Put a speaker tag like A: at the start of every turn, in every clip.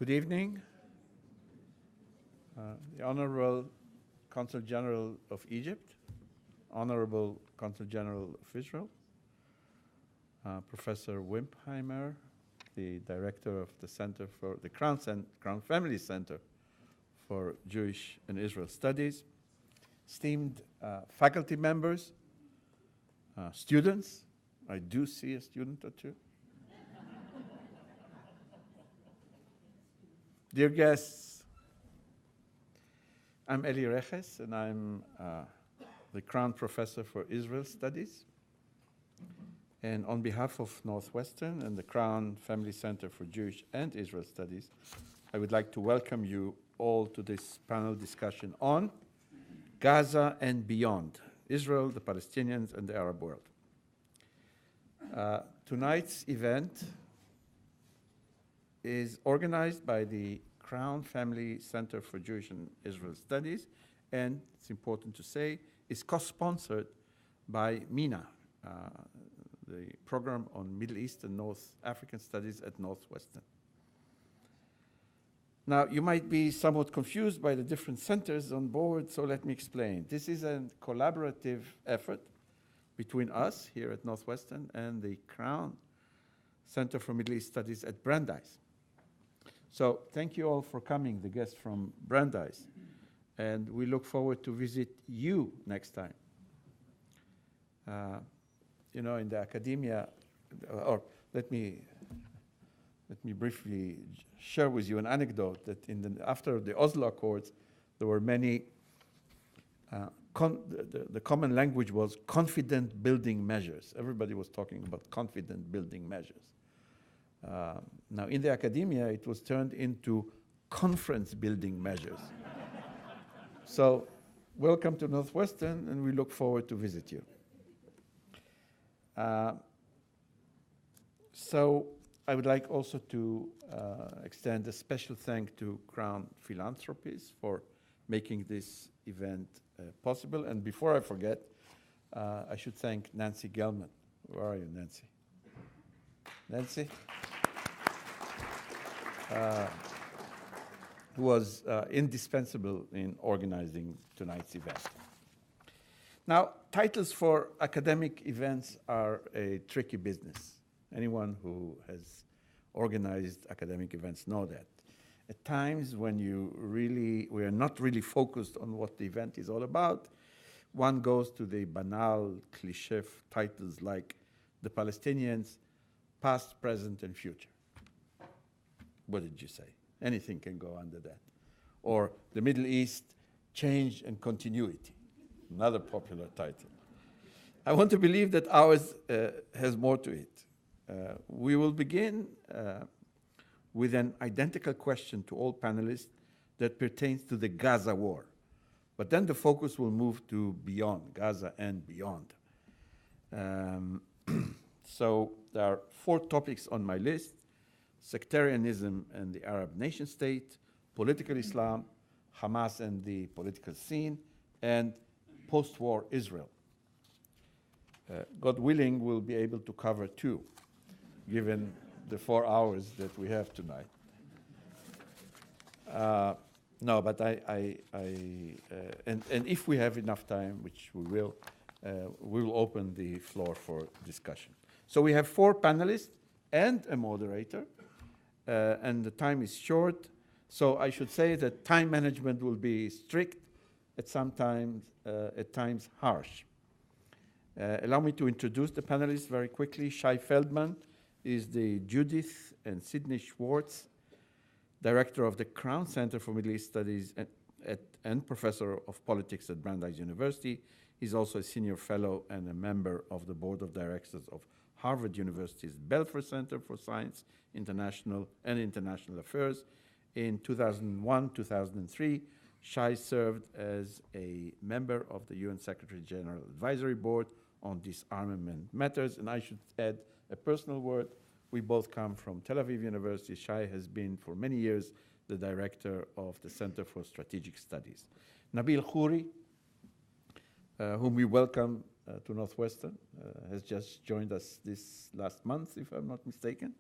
A: Good evening. The Honorable Consul General of Egypt, Honorable Consul General of Israel, Professor Wimpheimer, the Director of the Center for the Crown Family Center for Jewish and Israel Studies, esteemed faculty members, students. I do see a student or two. Dear guests, I'm Eli Reches, and I'm the Crown Professor for Israel Studies. And on behalf of Northwestern and the Crown Family Center for Jewish and Israel Studies, I would like to welcome you all to this panel discussion on Gaza and beyond, Israel, the Palestinians, and the Arab world. Tonight's event is organized by the Crown Family Center for Jewish and Israel Studies, and it's important to say, is co-sponsored by MENA, the program on Middle East and North African Studies at Northwestern. Now, you might be somewhat confused by the different centers on board, so let me explain. This is a collaborative effort between us here at Northwestern and the Crown Center for Middle East Studies at Brandeis. So thank you all for coming, the guests from Brandeis, and we look forward to visit you next time. You know, in the academia, or let me briefly share with you an anecdote that after the Oslo Accords, there were many, the common language was confident building measures. Everybody was talking about confident building measures. Now, in the academia, it was turned into conference building measures. So, welcome to Northwestern, and we look forward to visit you. So, I would like also to extend a special thank to Crown Philanthropies for making this event possible. And before I forget, I should thank Nancy Gelman. Where are you, Nancy? Nancy? Who was indispensable in organizing tonight's event. Now, titles for academic events are a tricky business. Anyone who has organized academic events know that. At times when we are not really focused on what the event is all about, one goes to the banal, cliché titles like the Palestinians, past, present, and future. What did you say? Anything can go under that. Or the Middle East, change and continuity, another popular title. I want to believe that ours has more to it. We will begin with an identical question to all panelists that pertains to the Gaza war. But then the focus will move to beyond, Gaza and beyond. So there are 4 topics on my list: sectarianism and the Arab nation state, political Islam, Hamas and the political scene, and post-war Israel. God willing, we'll be able to cover 2, given the 4 hours that we have tonight. No, but and if we have enough time, which we will open the floor for discussion. So we have 4 panelists and a moderator, and the time is short. So I should say that time management will be strict, at times harsh. Allow me to introduce the panelists very quickly. Shai Feldman is the Judith and Sidney Schwartz Director of the Crown Center for Middle East Studies and Professor of Politics at Brandeis University. He's also a Senior Fellow and a member of the Board of Directors of Harvard University's Belfer Center for Science, International Affairs. In 2001-2003, Shai served as a member of the UN Secretary General Advisory Board on Disarmament Matters. And I should add a personal word. We both come from Tel Aviv University. Shai has been for many years the director of the Center for Strategic Studies. Nabil Khouri, whom we welcome to Northwestern, has just joined us this last month, if I'm not mistaken.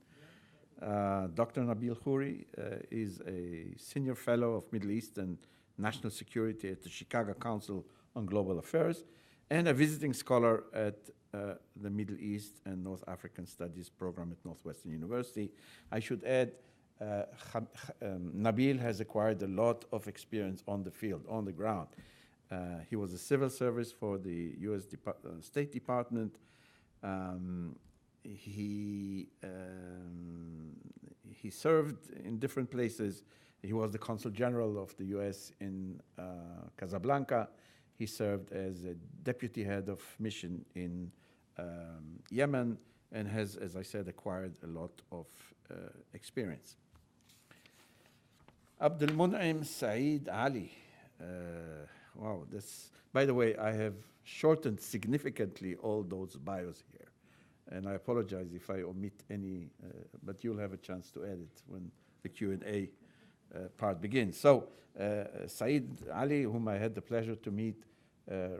A: Dr. Nabil Khouri is a senior fellow of Middle East and National Security at the Chicago Council on Global Affairs and a visiting scholar at the Middle East and North African Studies program at Northwestern University. I should add, Nabil has acquired a lot of experience on the field, on the ground. He was a civil service for the U.S. State Department. He served in different places. He was the Consul General of the U.S. in Casablanca. He served as a deputy head of mission in Yemen and has, as I said, acquired a lot of experience. Abdelmun'im Saeed Ali. Wow, this, by the way, I have shortened significantly all those bios here. And I apologize if I omit any, but you'll have a chance to add it when the Q&A part begins. So, Saeed Ali, whom I had the pleasure to meet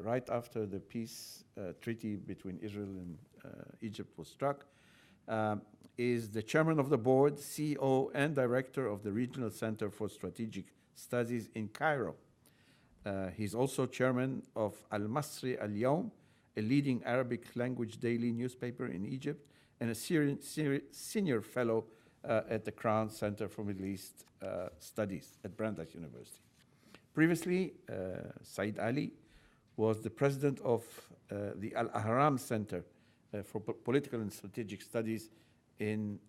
A: right after the peace treaty between Israel and Egypt was struck, is the chairman of the board, CEO, and director of the Regional Center for Strategic Studies in Cairo. He's also chairman of Al-Masri Al-Yawm, a leading Arabic language daily newspaper in Egypt, and a senior fellow at the Crown Center for Middle East Studies at Brandeis University. Previously, Saeed Ali was the president of the Al-Ahram Center for Political and Strategic Studies in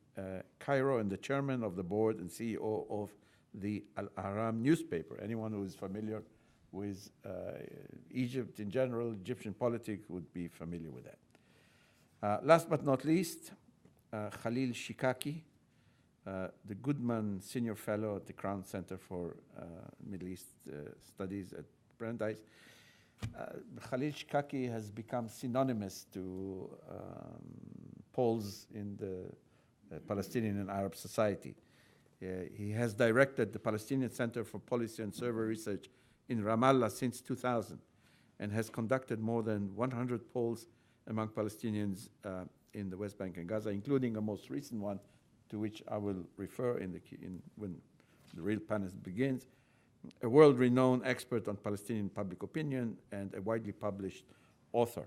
A: Cairo and the chairman of the board and CEO of the Al-Ahram newspaper. Anyone who is familiar with Egypt in general, Egyptian politics, would be familiar with that. Last but not least, Khalil Shikaki, the Goodman Senior Fellow at the Crown Center for Middle East Studies at Brandeis. Khalil Shikaki has become synonymous to Poles in the Palestinian and Arab society. He has directed the Palestinian Center for Policy and Survey Research in Ramallah since 2000 and has conducted more than 100 polls among Palestinians in the West Bank and Gaza, including a most recent one to which I will refer when the real panel begins. A world-renowned expert on Palestinian public opinion and a widely published author.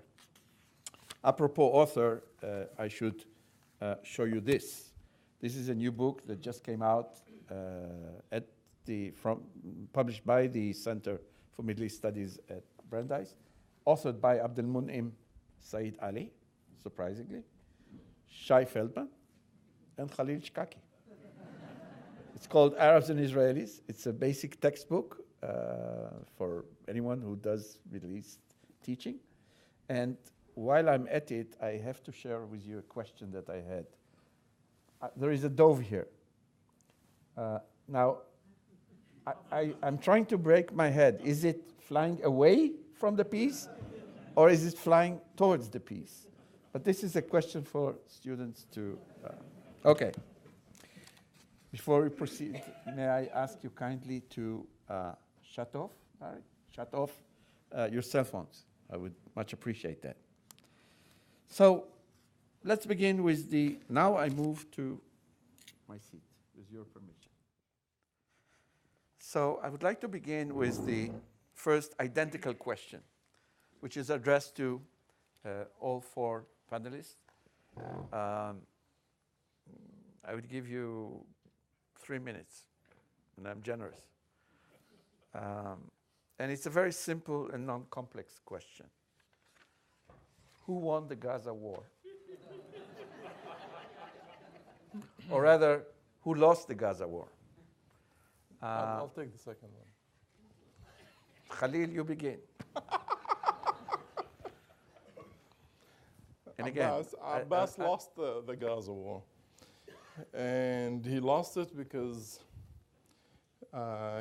A: Apropos author, I should show you this. This is a new book that just came out published by the Center for Middle East Studies at Brandeis, authored by Abdelmun'im Saeed Ali, surprisingly, Shai Feldman, and Khalil Shikaki. It's called Arabs and Israelis. It's a basic textbook for anyone who does Middle East teaching. And while I'm at it, I have to share with you a question that I had. There is a dove here. Now, I'm trying to break my head. Is it flying away from the piece, or is it flying towards the piece? But this is a question for students to... Okay. Before we proceed, may I ask you kindly to shut off, all right? Shut off your cell phones. I would much appreciate that. So let's begin with now I move to my seat, with your permission. So I would like to begin with the first identical question, which is addressed to all four panelists. I would give you 3 minutes, and I'm generous. And it's a very simple and non-complex question. Who won the Gaza war? Or rather, who lost the Gaza war?
B: I'll take the second one.
A: Khalil, you begin. And again,
B: Abbas lost the Gaza war. And he lost it because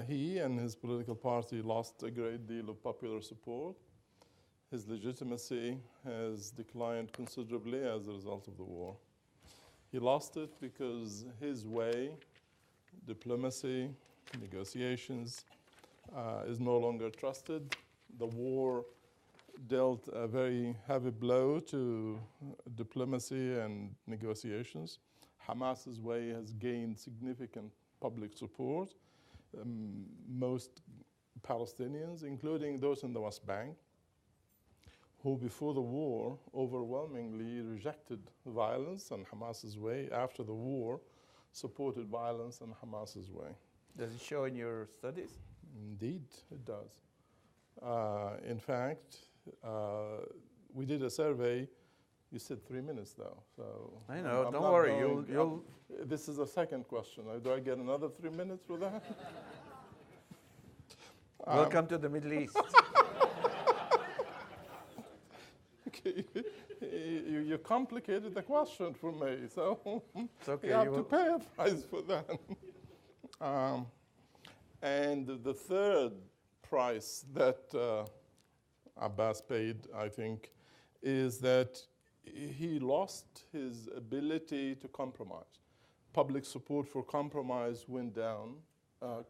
B: he and his political party lost a great deal of popular support. His legitimacy has declined considerably as a result of the war. He lost it because his way, diplomacy, negotiations, is no longer trusted. The war dealt a very heavy blow to diplomacy and negotiations. Hamas's way has gained significant public support. Most Palestinians, including those in the West Bank, who before the war overwhelmingly rejected violence and Hamas's way, after the war supported violence and Hamas's way.
A: Does it show in your studies?
B: Indeed, it does. In fact, we did a survey. You said 3 minutes, though. So
A: I know.
B: I'm
A: don't
B: not
A: worry.
B: going-
A: You'll.
B: This is the second question. Do I get another 3 minutes for that?
A: Welcome to the Middle East.
B: Okay. You complicated the question for me, so
A: It's okay.
B: you have to pay a price for that. And the third price that Abbas paid, I think, is that he lost his ability to compromise. Public support for compromise went down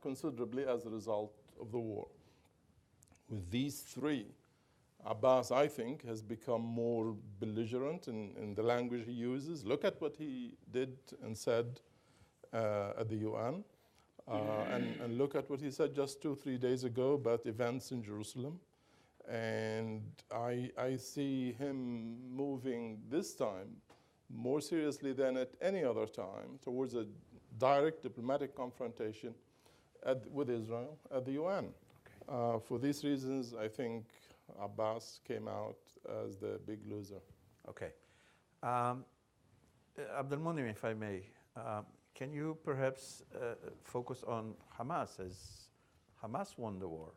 B: considerably as a result of the war. With these three, Abbas, I think, has become more belligerent in the language he uses. Look at what he did and said at the UN, and look at what he said just 2-3 days ago about events in Jerusalem. And I see him moving this time more seriously than at any other time towards a direct diplomatic confrontation with Israel at the UN. Okay. For these reasons, I think Abbas came out as the big loser.
A: Okay. Abdelmonem, if I may, can you perhaps focus on Hamas, as Hamas won the war?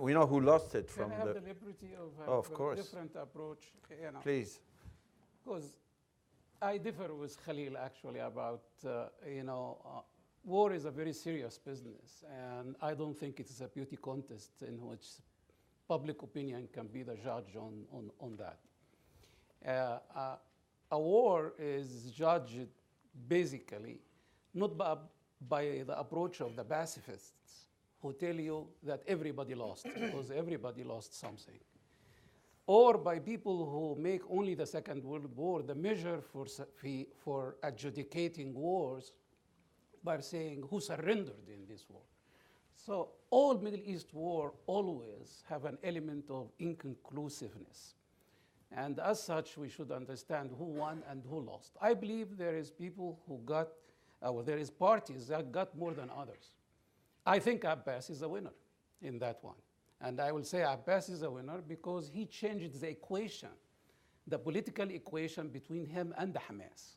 A: We know who lost it from
C: Can I have the liberty of
A: of
C: a
A: course.
C: different approach? You know,
A: Please.
C: because I differ with Khalil actually about, war is a very serious business, and I don't think it is a beauty contest in which public opinion can be the judge on that. A war is judged basically not by the approach of the pacifists who tell you that everybody lost because everybody lost something, or by people who make only the Second World War the measure for adjudicating wars by saying who surrendered in this war. So all Middle East war always have an element of inconclusiveness. And as such, we should understand who won and who lost. I believe there is people who got, or there is parties that got more than others. I think Abbas is a winner in that one. And I will say Abbas is a winner because he changed the equation, the political equation between him and the Hamas.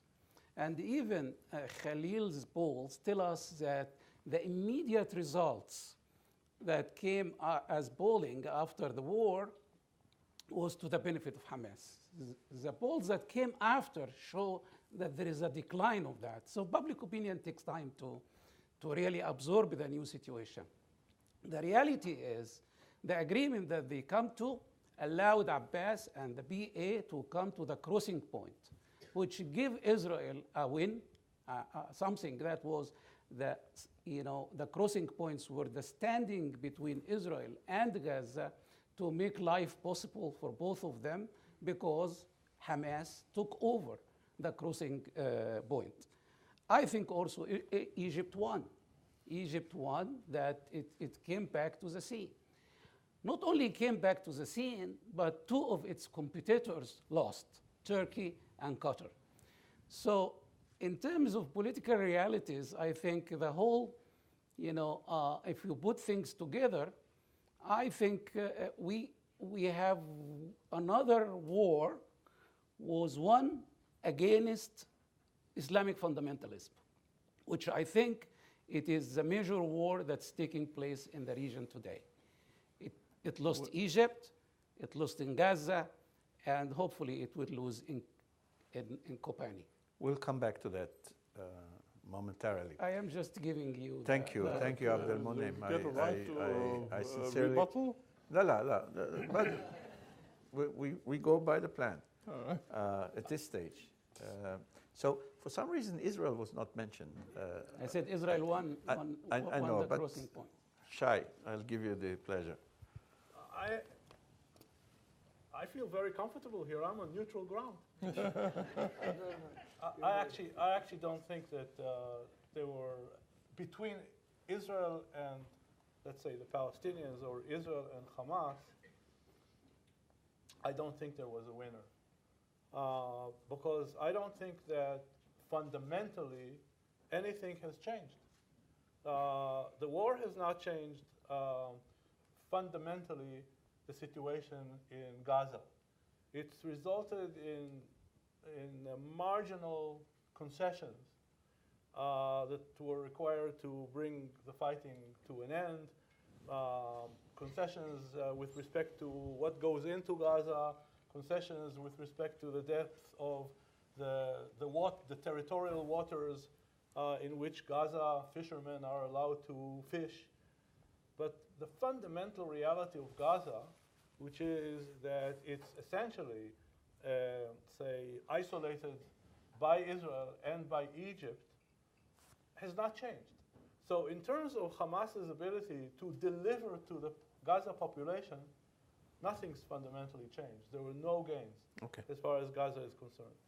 C: And even Khalil's polls tell us that the immediate results that came as polling after the war was to the benefit of Hamas. The polls that came after show that there is a decline of that. So public opinion takes time to really absorb the new situation. The reality is the agreement that they come to allowed Abbas and the BA to come to the crossing point, which give Israel a win, something that was the crossing points were the standing between Israel and Gaza to make life possible for both of them because Hamas took over the crossing point. I think also Egypt won. Egypt won that it came back to the scene. Not only came back to the scene, but two of its competitors lost, Turkey and Qatar. So in terms of political realities, I think the whole, if you put things together, I think we have another war was won against Islamic fundamentalism, which I think it is the major war that's taking place in the region today. It lost Egypt, it lost in Gaza, and hopefully it will lose in Kobani.
A: We'll come back to that momentarily.
C: I am just giving you.
A: Thank you, Abdelmonem.
B: Get a right to
A: I sincerely.
B: rebuttal?
A: No. But we go by the plan
B: All right.
A: at this stage. So for some reason, Israel was not mentioned.
C: I said Israel won
A: I know,
C: the
A: but
C: crossing point.
A: Shai, I'll give you the pleasure.
D: I feel very comfortable here. I'm on neutral ground. I actually don't think that there were, between Israel and, let's say, the Palestinians, or Israel and Hamas, I don't think there was a winner. Because I don't think that fundamentally anything has changed. The war has not changed fundamentally the situation in Gaza. It's resulted in marginal concessions that were required to bring the fighting to an end. Concessions with respect to what goes into Gaza, concessions with respect to the depth of the territorial waters in which Gaza fishermen are allowed to fish. But the fundamental reality of Gaza, which is that it's essentially, say, isolated by Israel and by Egypt, has not changed. So in terms of Hamas's ability to deliver to the Gaza population, nothing's fundamentally changed. There were no gains as far as Gaza is concerned.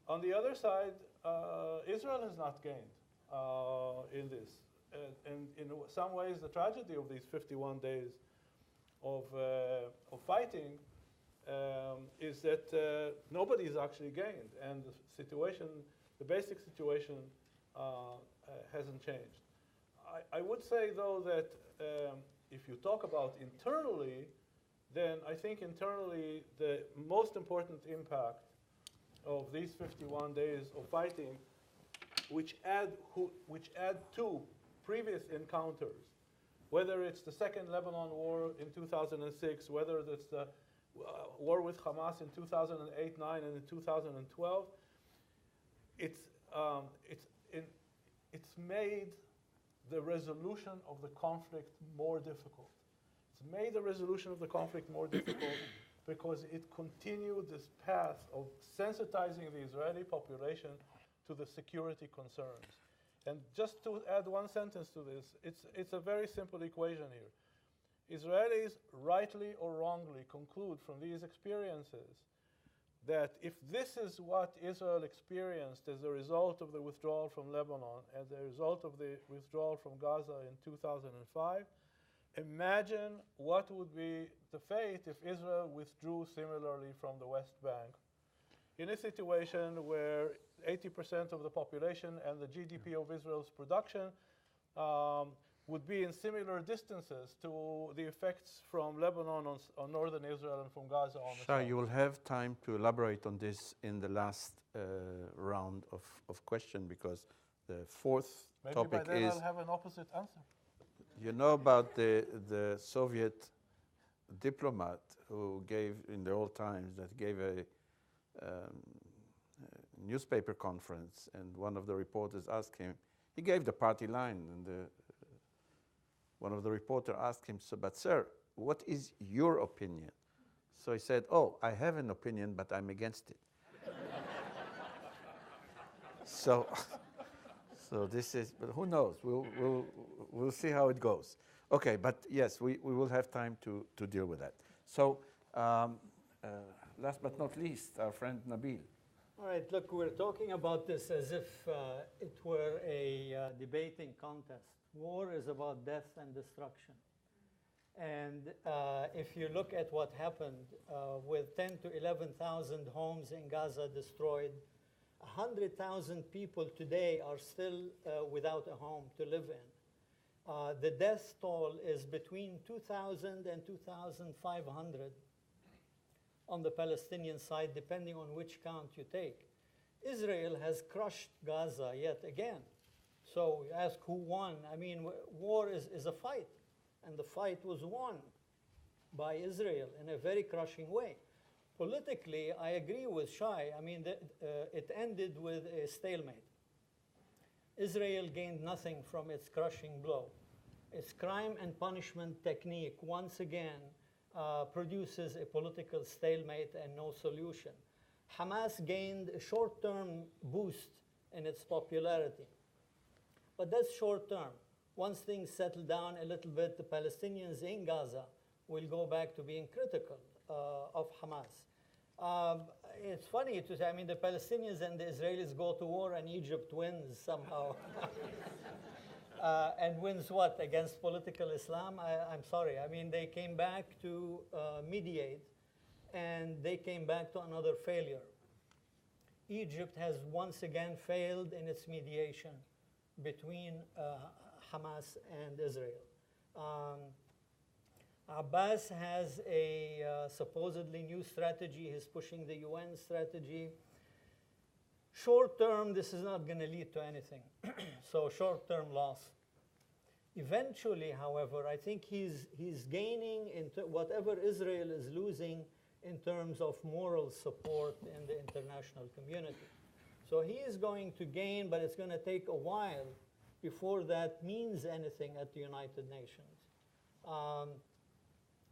D: On the other side, Israel has not gained in this. And in some ways, the tragedy of these 51 days of fighting is that nobody's actually gained. And the situation, the basic situation, hasn't changed. I would say, though, that if you talk about internally, then I think internally the most important impact of these 51 days of fighting, which add to previous encounters, whether it's the Second Lebanon War in 2006, whether it's the war with Hamas in 2008, 9, and in 2012, it's made the resolution of the conflict more difficult. It's made the resolution of the conflict more difficult because it continued this path of sensitizing the Israeli population to the security concerns. And just to add one sentence to this, it's a very simple equation here. Israelis, rightly or wrongly, conclude from these experiences that if this is what Israel experienced as a result of the withdrawal from Lebanon, as a result of the withdrawal from Gaza in 2005, imagine what would be the fate if Israel withdrew similarly from the West Bank. In a situation where 80% of the population and the GDP of Israel's production would be in similar distances to the effects from Lebanon on northern Israel and from Gaza on the
A: Shai,
D: south.
A: you will have time to elaborate on this in the last round of question, because the fourth
D: Maybe
A: topic
D: by then
A: is,
D: I'll have an opposite answer.
A: you know about the Soviet diplomat who gave, in the old times, that gave a newspaper conference, and one of the reporters asked him, he gave the party line, and one of the reporters asked him, so, but sir, what is your opinion? So he said, oh, I have an opinion, but I'm against it. So this is, but who knows? We'll see how it goes. Okay, but yes, we will have time to deal with that. So last but not least, our friend Nabil.
E: All right, look, we're talking about this as if it were a debating contest. War is about death and destruction. And if you look at what happened with 10 to 11,000 homes in Gaza destroyed, 100,000 people today are still without a home to live in. The death toll is between 2,000 and 2,500 on the Palestinian side, depending on which count you take. Israel has crushed Gaza yet again. So you ask who won? I mean, war is a fight, and the fight was won by Israel in a very crushing way. Politically, I agree with Shai. I mean, it ended with a stalemate. Israel gained nothing from its crushing blow. Its crime and punishment technique, once again, produces a political stalemate and no solution. Hamas gained a short-term boost in its popularity. But that's short-term. Once things settle down a little bit, the Palestinians in Gaza will go back to being critical. Hamas. It's funny to say, I mean, the Palestinians and the Israelis go to war and Egypt wins somehow. And wins what? Against political Islam? I'm sorry. I mean, they came back to mediate, and they came back to another failure. Egypt has once again failed in its mediation between Hamas and Israel. Abbas has a supposedly new strategy. He's pushing the UN strategy. Short term, this is not going to lead to anything. So short-term loss. Eventually, however, I think he's gaining into whatever Israel is losing in terms of moral support in the international community. So he is going to gain, but it's going to take a while before that means anything at the United Nations.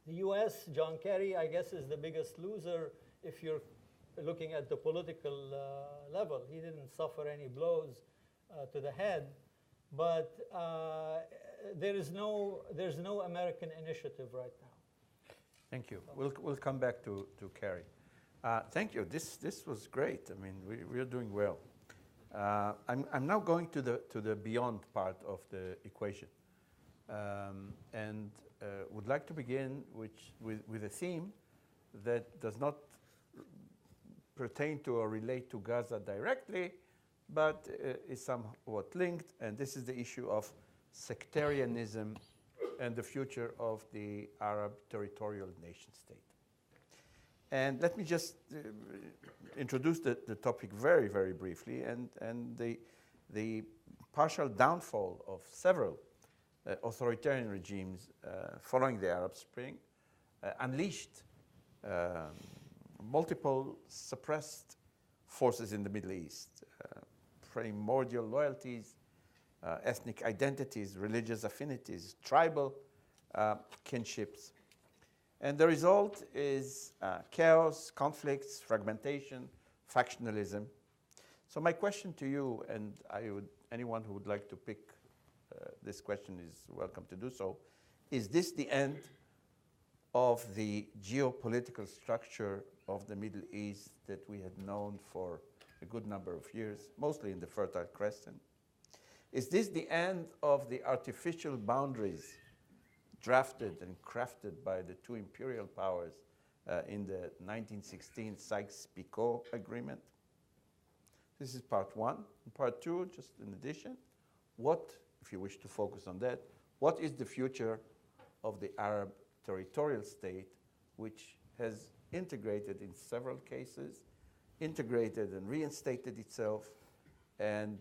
E: The US, John Kerry, I guess, is the biggest loser if you're looking at the political level. He didn't suffer any blows to the head, but there's no American initiative right now.
A: Thank you. We'll come back to Kerry. Thank you. This was great. I mean, we're doing well. I'm now going to the beyond part of the equation, and would like to begin with a theme that does not pertain to or relate to Gaza directly, but is somewhat linked, and this is the issue of sectarianism and the future of the Arab territorial nation state. And let me just introduce the topic very, very briefly, and the partial downfall of several authoritarian regimes following the Arab Spring unleashed multiple suppressed forces in the Middle East, primordial loyalties, ethnic identities, religious affinities, tribal kinships. And the result is chaos, conflicts, fragmentation, factionalism. So my question to you, and anyone who would like to pick this question is welcome to do so, is this the end of the geopolitical structure of the Middle East that we had known for a good number of years, mostly in the Fertile Crescent? Is this the end of the artificial boundaries drafted and crafted by the two imperial powers in the 1916 Sykes-Picot Agreement? This is part one. And part two, just in addition, what, if you wish to focus on that, what is the future of the Arab territorial state, which has integrated in several cases, integrated and reinstated itself, and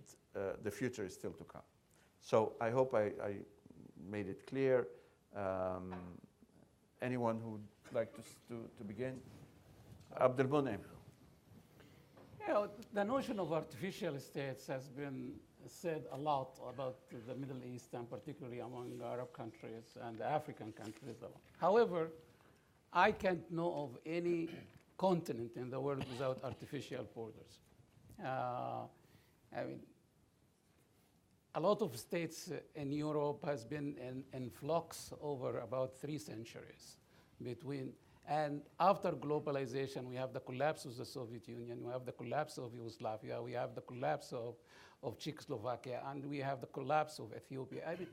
A: the future is still to come. So I hope I made it clear. Anyone who would like to begin? Abdelmonem.
C: Yeah, the notion of artificial states has been said a lot about the Middle East, and particularly among Arab countries and African countries. However, I can't know of any continent in the world without artificial borders. I mean, a lot of states in Europe has been in flux over about 3 centuries and after globalization, we have the collapse of the Soviet Union, we have the collapse of Yugoslavia, we have the collapse of Czechoslovakia, and we have the collapse of Ethiopia. I mean,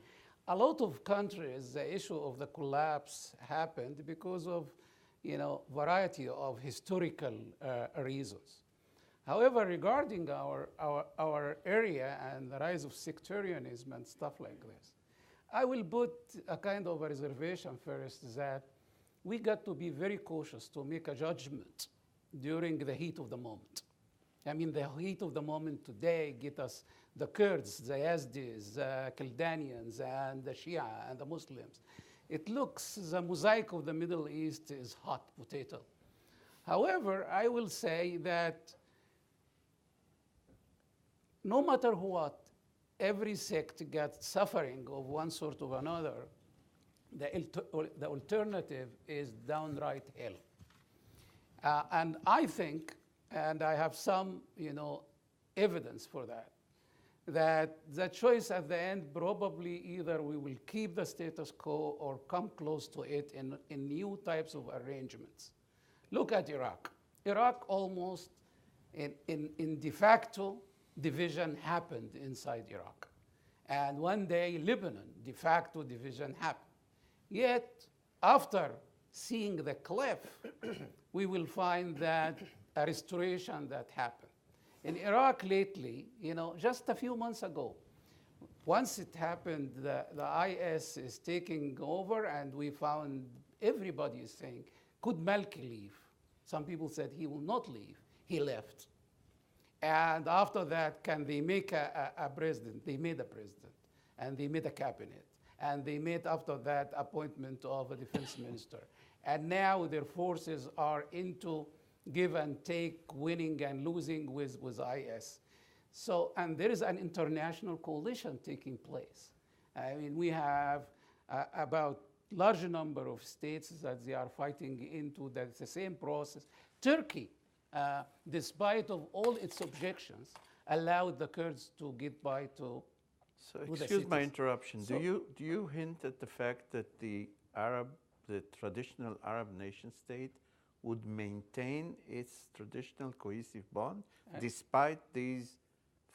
C: a lot of countries, the issue of the collapse happened because of, variety of historical reasons. However, regarding our area and the rise of sectarianism and stuff like this, I will put a kind of a reservation first that we got to be very cautious to make a judgment during the heat of the moment. I mean, the heat of the moment today get us the Kurds, the Yazidis, the Chaldeans, and the Shia, and the Muslims. It looks, the mosaic of the Middle East is hot potato. However, I will say that no matter what, every sect gets suffering of one sort or another. The alternative is downright hell. And I think, and I have some, evidence for that the choice at the end probably either we will keep the status quo or come close to it in new types of arrangements. Look at Iraq. Iraq almost in de facto division happened inside Iraq. And one day, Lebanon, de facto division happened. Yet, after seeing the cliff, we will find that a restoration that happened. In Iraq lately, just a few months ago, once it happened, the IS is taking over, and we found everybody is saying, could Malki leave? Some people said he will not leave. He left. And after that, can they make a president? They made a president, and they made a cabinet, and they made after that appointment of a defense minister. And now their forces are into give and take, winning and losing with IS. So, and there is an international coalition taking place. I mean, we have about large number of states that they are fighting into the same process. Turkey, despite of all its objections, allowed the Kurds to get by to
A: So
C: the
A: excuse my
C: cities.
A: interruption.
C: So-
A: Do you hint at the fact that the traditional Arab nation state would maintain its traditional cohesive bond despite these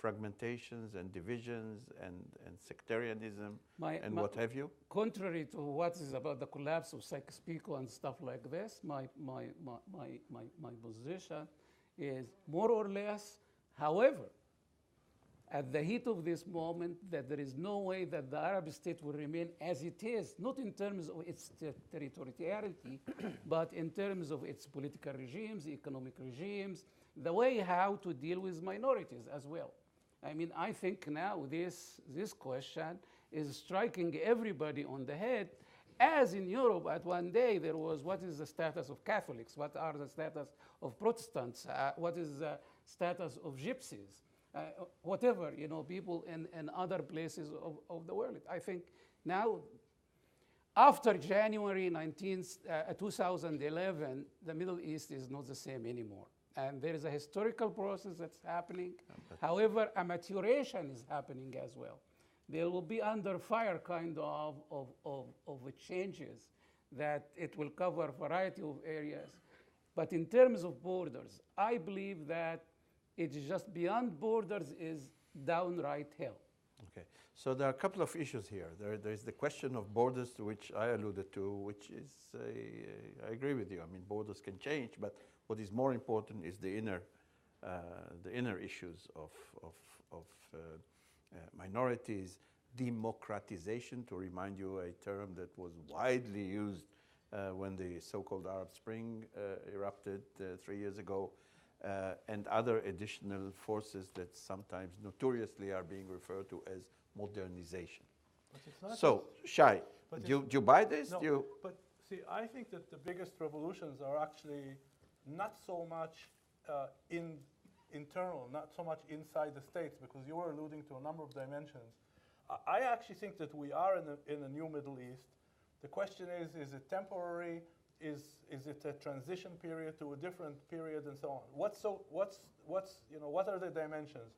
A: fragmentations and divisions and sectarianism and what have you?
C: Contrary to what is about the collapse of Sykes-Picot and stuff like this, my position is more or less, however, at the heat of this moment, that there is no way that the Arab state will remain as it is, not in terms of its territoriality, but in terms of its political regimes, economic regimes, the way how to deal with minorities as well. I mean, I think now this question is striking everybody on the head, as in Europe at one day there was what is the status of Catholics, what are the status of Protestants, what is the status of gypsies, whatever, people in other places of the world. I think now, after January 2011, the Middle East is not the same anymore. And there is a historical process that's happening. However, a maturation is happening as well. They will be under fire kind of changes that it will cover a variety of areas. But in terms of borders, I believe that it's just beyond borders is downright hell.
A: Okay, so there are a couple of issues here. There's the question of borders, to which I alluded to, which is, I agree with you. I mean, borders can change, but what is more important is the inner issues of minorities, democratization, to remind you, a term that was widely used when the so-called Arab Spring erupted 3 years ago, and other additional forces that sometimes notoriously are being referred to as modernization.
D: But it's not
A: So, Shai,
D: But
A: do you buy this?
D: No, but see, I think that the biggest revolutions are actually not so much internal, not so much inside the states, because you were alluding to a number of dimensions. I actually think that we are in a new Middle East. The question is it temporary? Is it a transition period to a different period, and so on? What are the dimensions?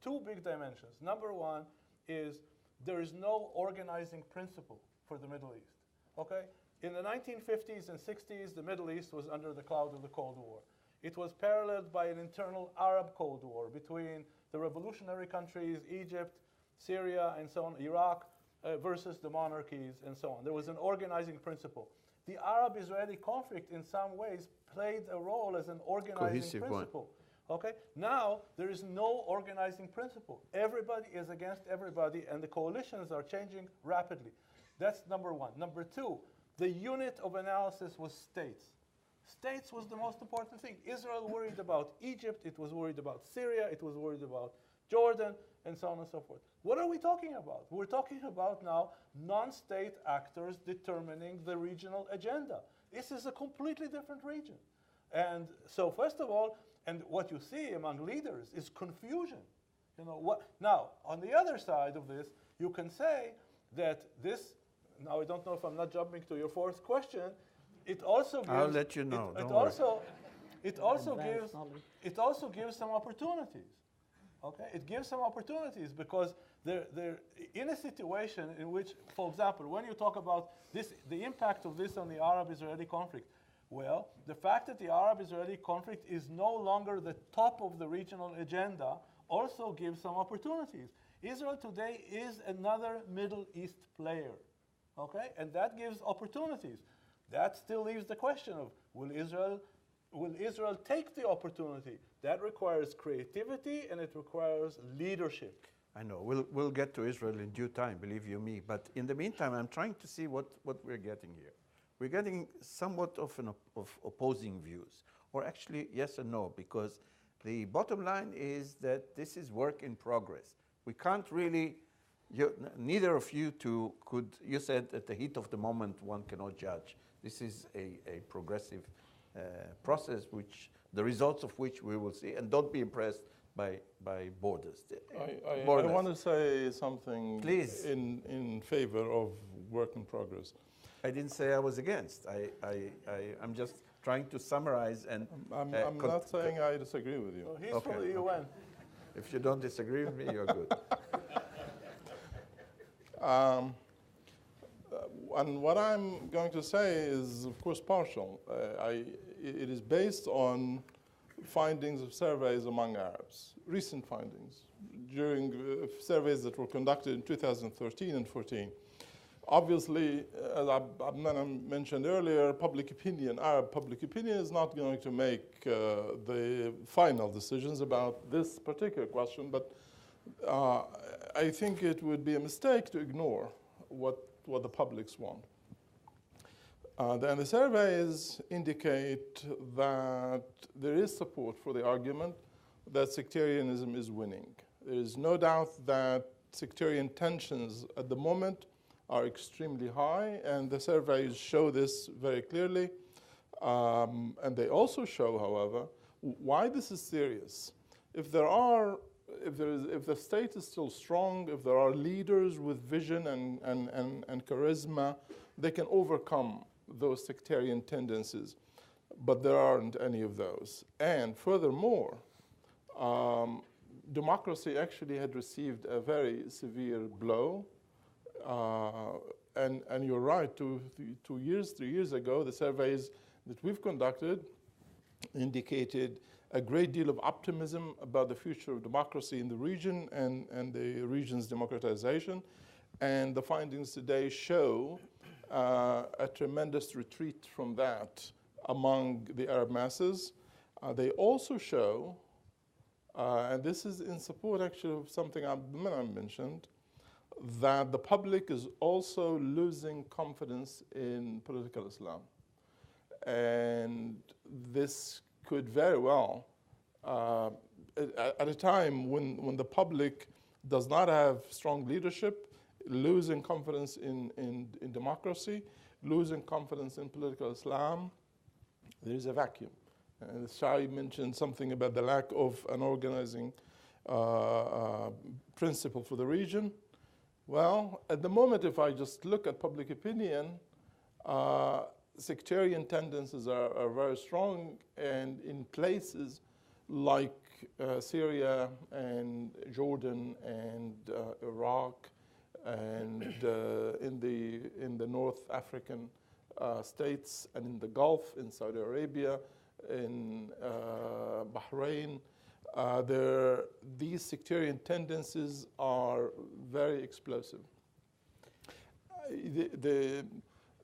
D: Two big dimensions. Number one is there is no organizing principle for the Middle East. Okay? In the 1950s and 60s, the Middle East was under the cloud of the Cold War. It was paralleled by an internal Arab Cold War between the revolutionary countries, Egypt, Syria, and so on, Iraq, versus the monarchies, and so on. There was an organizing principle. The Arab-Israeli conflict, in some ways, played a role as an organizing
A: Cohesive
D: principle. Okay? Now, there is no organizing principle. Everybody is against everybody, and the coalitions are changing rapidly. That's number one. Number two, the unit of analysis was states. States was the most important thing. Israel worried about Egypt, it was worried about Syria, it was worried about Jordan, and so on and so forth. What are we talking about? We're talking about now non-state actors determining the regional agenda. This is a completely different region. And so first of all, and what you see among leaders is confusion. Now, on the other side of this, you can say that this, now I don't know if I'm not jumping to your fourth question, it also gives...
A: I'll let you know,
D: It
A: don't worry.
D: also gives some opportunities. Okay, it gives some opportunities because they're in a situation in which, for example, when you talk about this, the impact of this on the Arab-Israeli conflict, Well, the fact that the Arab-Israeli conflict is no longer the top of the regional agenda also gives some opportunities. Israel today is another Middle East player, okay? And that gives opportunities. That still leaves the question of, will Israel take the opportunity? That requires creativity and it requires leadership.
A: I know. We'll get to Israel in due time, believe you me. But in the meantime, I'm trying to see what we're getting here. We're getting somewhat of opposing views, or actually yes and no, because the bottom line is that this is work in progress. We can't really, neither of you two could, you said at the heat of the moment one cannot judge. This is a progressive process, which the results of which we will see, and don't be impressed by borders.
B: I want to say something
A: Please.
B: in favor of work in progress.
A: I didn't say I was against. I'm just trying to summarize and...
B: I'm not saying I disagree with you.
D: So he's from the UN.
A: If you don't disagree with me, you're good.
B: And what I'm going to say is, of course, partial. It is based on findings of surveys among Arabs, recent findings, during surveys that were conducted in 2013 and 14. Obviously, as Abnan mentioned earlier, Arab public opinion is not going to make the final decisions about this particular question, but I think it would be a mistake to ignore what the publics want. And the surveys indicate that there is support for the argument that sectarianism is winning. There is no doubt that sectarian tensions at the moment are extremely high, and the surveys show this very clearly. And they also show, however, why this is serious. If the state is still strong, if there are leaders with vision and charisma, they can overcome those sectarian tendencies. But there aren't any of those. And furthermore, democracy actually had received a very severe blow. And you're right, 3 years ago, the surveys that we've conducted indicated a great deal of optimism about the future of democracy in the region and the region's democratization. And the findings today show a tremendous retreat from that among the Arab masses. They also show, and this is in support actually of something Abdullah mentioned, that the public is also losing confidence in political Islam. And this could very well, at a time when the public does not have strong leadership, losing confidence in democracy, losing confidence in political Islam, there is a vacuum. And Shai mentioned something about the lack of an organizing principle for the region. Well, at the moment, if I just look at public opinion, sectarian tendencies are very strong, and in places like Syria and Jordan and Iraq and in the North African states and in the Gulf, in Saudi Arabia, in Bahrain, these sectarian tendencies are very explosive.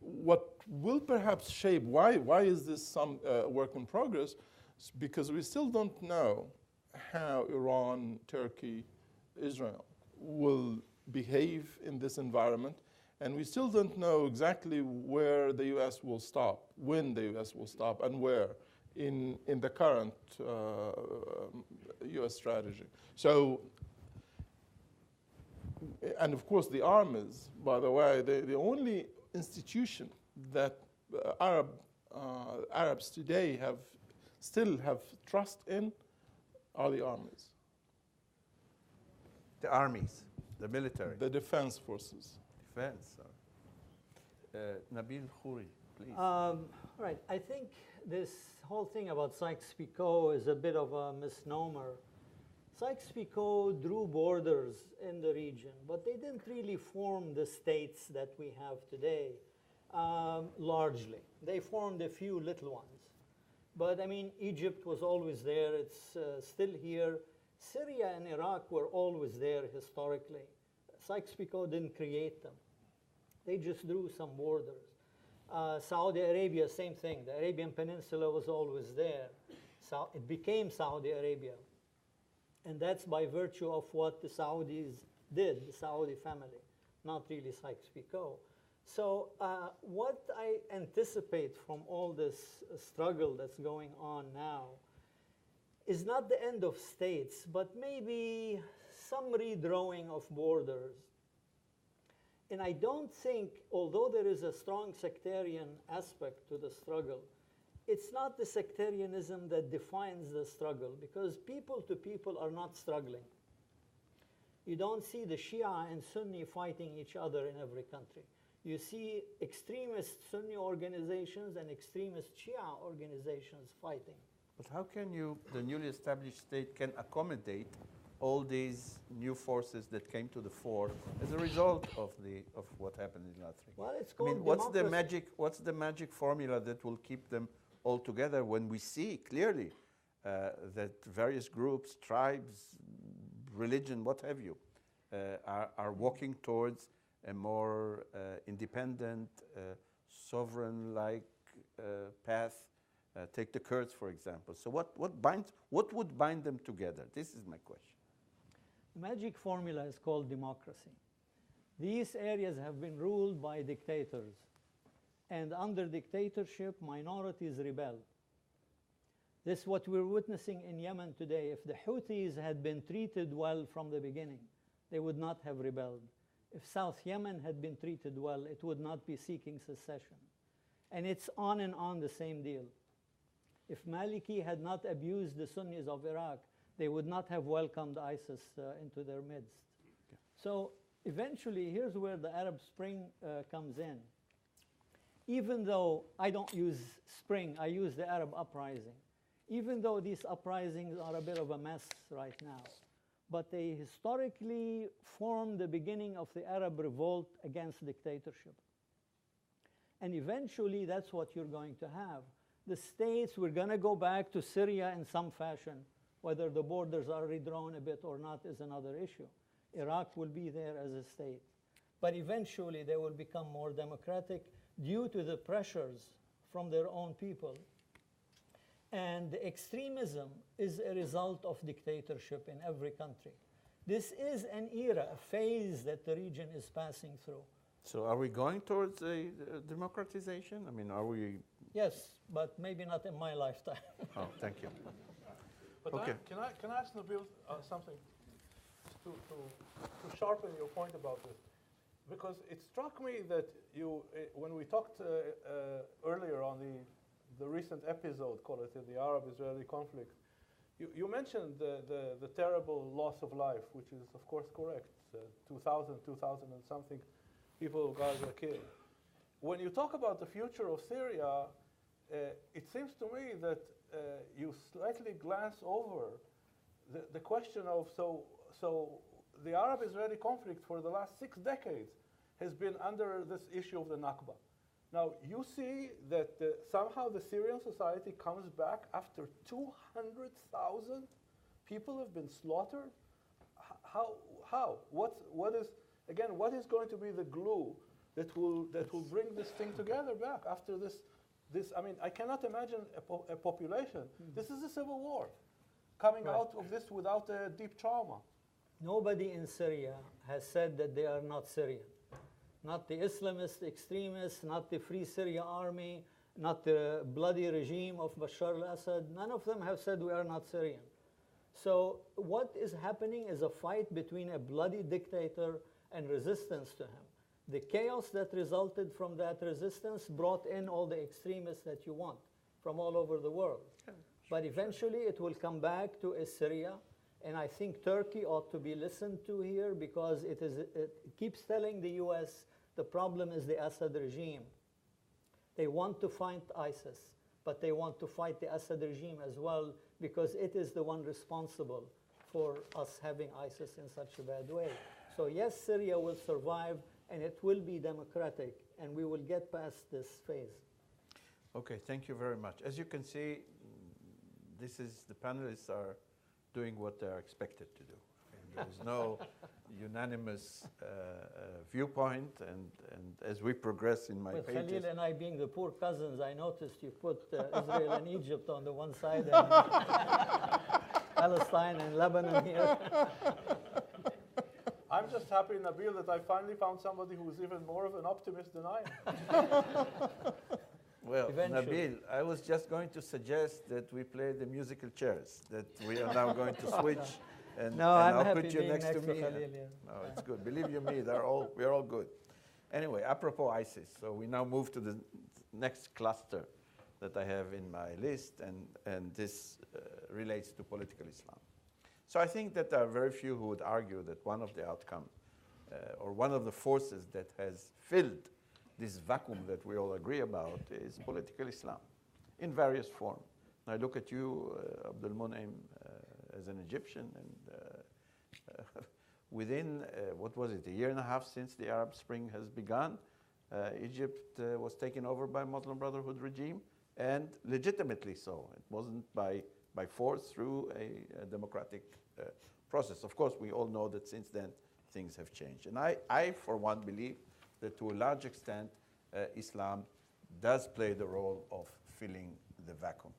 B: What will perhaps shape why is this some work in progress? It's because we still don't know how Iran, Turkey, Israel will behave in this environment, and we still don't know exactly where the U.S. will stop, when the U.S. will stop, and where in the current U.S. strategy. So, and of course the armies, by the way, the only institution that Arabs today still have trust in are the armies.
A: The armies, the military.
B: The defense forces.
A: Defense. Nabil Khouri, please.
E: Right, I think this whole thing about Sykes-Picot is a bit of a misnomer. Sykes-Picot drew borders in the region, but they didn't really form the states that we have today. largely. They formed a few little ones. But I mean, Egypt was always there. It's still here. Syria and Iraq were always there historically. Sykes-Picot didn't create them. They just drew some borders. Saudi Arabia, same thing. The Arabian Peninsula was always there. So it became Saudi Arabia. And that's by virtue of what the Saudis did, the Saudi family, not really Sykes-Picot. So what I anticipate from all this struggle that's going on now is not the end of states, but maybe some redrawing of borders. And I don't think, although there is a strong sectarian aspect to the struggle, it's not the sectarianism that defines the struggle, because people to people are not struggling. You don't see the Shia and Sunni fighting each other in every country. You see extremist Sunni organizations and extremist Shia organizations fighting.
A: But how can the newly established state can accommodate all these new forces that came to the fore as a result of what happened in last week?
E: Well, it's
A: I
E: called
A: mean, what's
E: democracy.
A: what's the magic formula that will keep them all together when we see clearly that various groups, tribes, religion, what have you, are walking towards a more independent, sovereign-like path? Take the Kurds, for example. So what would bind them together? This is my question.
E: The magic formula is called democracy. These areas have been ruled by dictators. And under dictatorship, minorities rebel. This is what we're witnessing in Yemen today. If the Houthis had been treated well from the beginning, they would not have rebelled. If South Yemen had been treated well, it would not be seeking secession. And it's on and on the same deal. If Maliki had not abused the Sunnis of Iraq, they would not have welcomed ISIS into their midst. Okay. So eventually, here's where the Arab Spring comes in. Even though I don't use spring, I use the Arab uprising. Even though these uprisings are a bit of a mess right now, but they historically form the beginning of the Arab revolt against dictatorship. And eventually, that's what you're going to have. The states, we're going to go back to Syria in some fashion. Whether the borders are redrawn a bit or not is another issue. Iraq will be there as a state. But eventually, they will become more democratic due to the pressures from their own people. And the extremism is a result of dictatorship in every country. This is an era, a phase that the region is passing through.
A: So are we going towards a democratization? I mean, are we?
E: Yes, but maybe not in my lifetime.
A: Oh, thank you.
D: But
A: Okay.
D: can I ask Nabil something to sharpen your point about this? Because it struck me that when we talked earlier on the recent episode, call it the Arab-Israeli conflict, you mentioned the terrible loss of life, which is of course correct. 2,000 and something people of Gaza killed. When you talk about the future of Syria, it seems to me that you slightly glance over the question of, so the Arab-Israeli conflict for the last 6 decades has been under this issue of the Nakba. Now, you see that somehow the Syrian society comes back after 200,000 people have been slaughtered. How? What is going to be the glue that will bring this thing together back after this? I mean, I cannot imagine a population. This is a civil war coming out of this without a deep trauma.
E: Nobody in Syria has said that they are not Syrian. Not the Islamist extremists, not the Free Syria Army, not the bloody regime of Bashar al-Assad. None of them have said we are not Syrian. So what is happening is a fight between a bloody dictator and resistance to him. The chaos that resulted from that resistance brought in all the extremists that you want from all over the world. But eventually it will come back to Syria. And I think Turkey ought to be listened to here because it keeps telling the US the problem is the Assad regime. They want to fight ISIS, but they want to fight the Assad regime as well because it is the one responsible for us having ISIS in such a bad way. So yes, Syria will survive and it will be democratic, and we will get past this phase.
A: Okay, thank you very much. As you can see, the panelists are doing what they are expected to do. And there is no unanimous viewpoint, and as we progress in my
E: With
A: pages.
E: Khalil and I being the poor cousins, I noticed you put Israel and Egypt on the one side and Palestine and Lebanon here.
D: I'm just happy, Nabil, that I finally found somebody who's even more of an optimist than I am.
A: Well,
E: Eventually.
A: Nabil, I was just going to suggest that we play the musical chairs, that we are now going to switch, and,
E: No,
A: and
E: I'm
A: I'll
E: happy
A: put you
E: being
A: next to me.
E: Khalil, yeah.
A: No, it's good. Believe you me, we're all good. Anyway, apropos ISIS, so we now move to the next cluster that I have in my list, and this relates to political Islam. So I think that there are very few who would argue that one of the outcome, or one of the forces that has filled this vacuum that we all agree about is political Islam in various forms. I look at you, Abdul Munaim, as an Egyptian, and within, what was it, a year and a half since the Arab Spring has begun, Egypt was taken over by Muslim Brotherhood regime, and legitimately so. It wasn't by force through a democratic process. Of course, we all know that since then things have changed. And I for one, believe that to a large extent, Islam does play the role of filling the vacuum.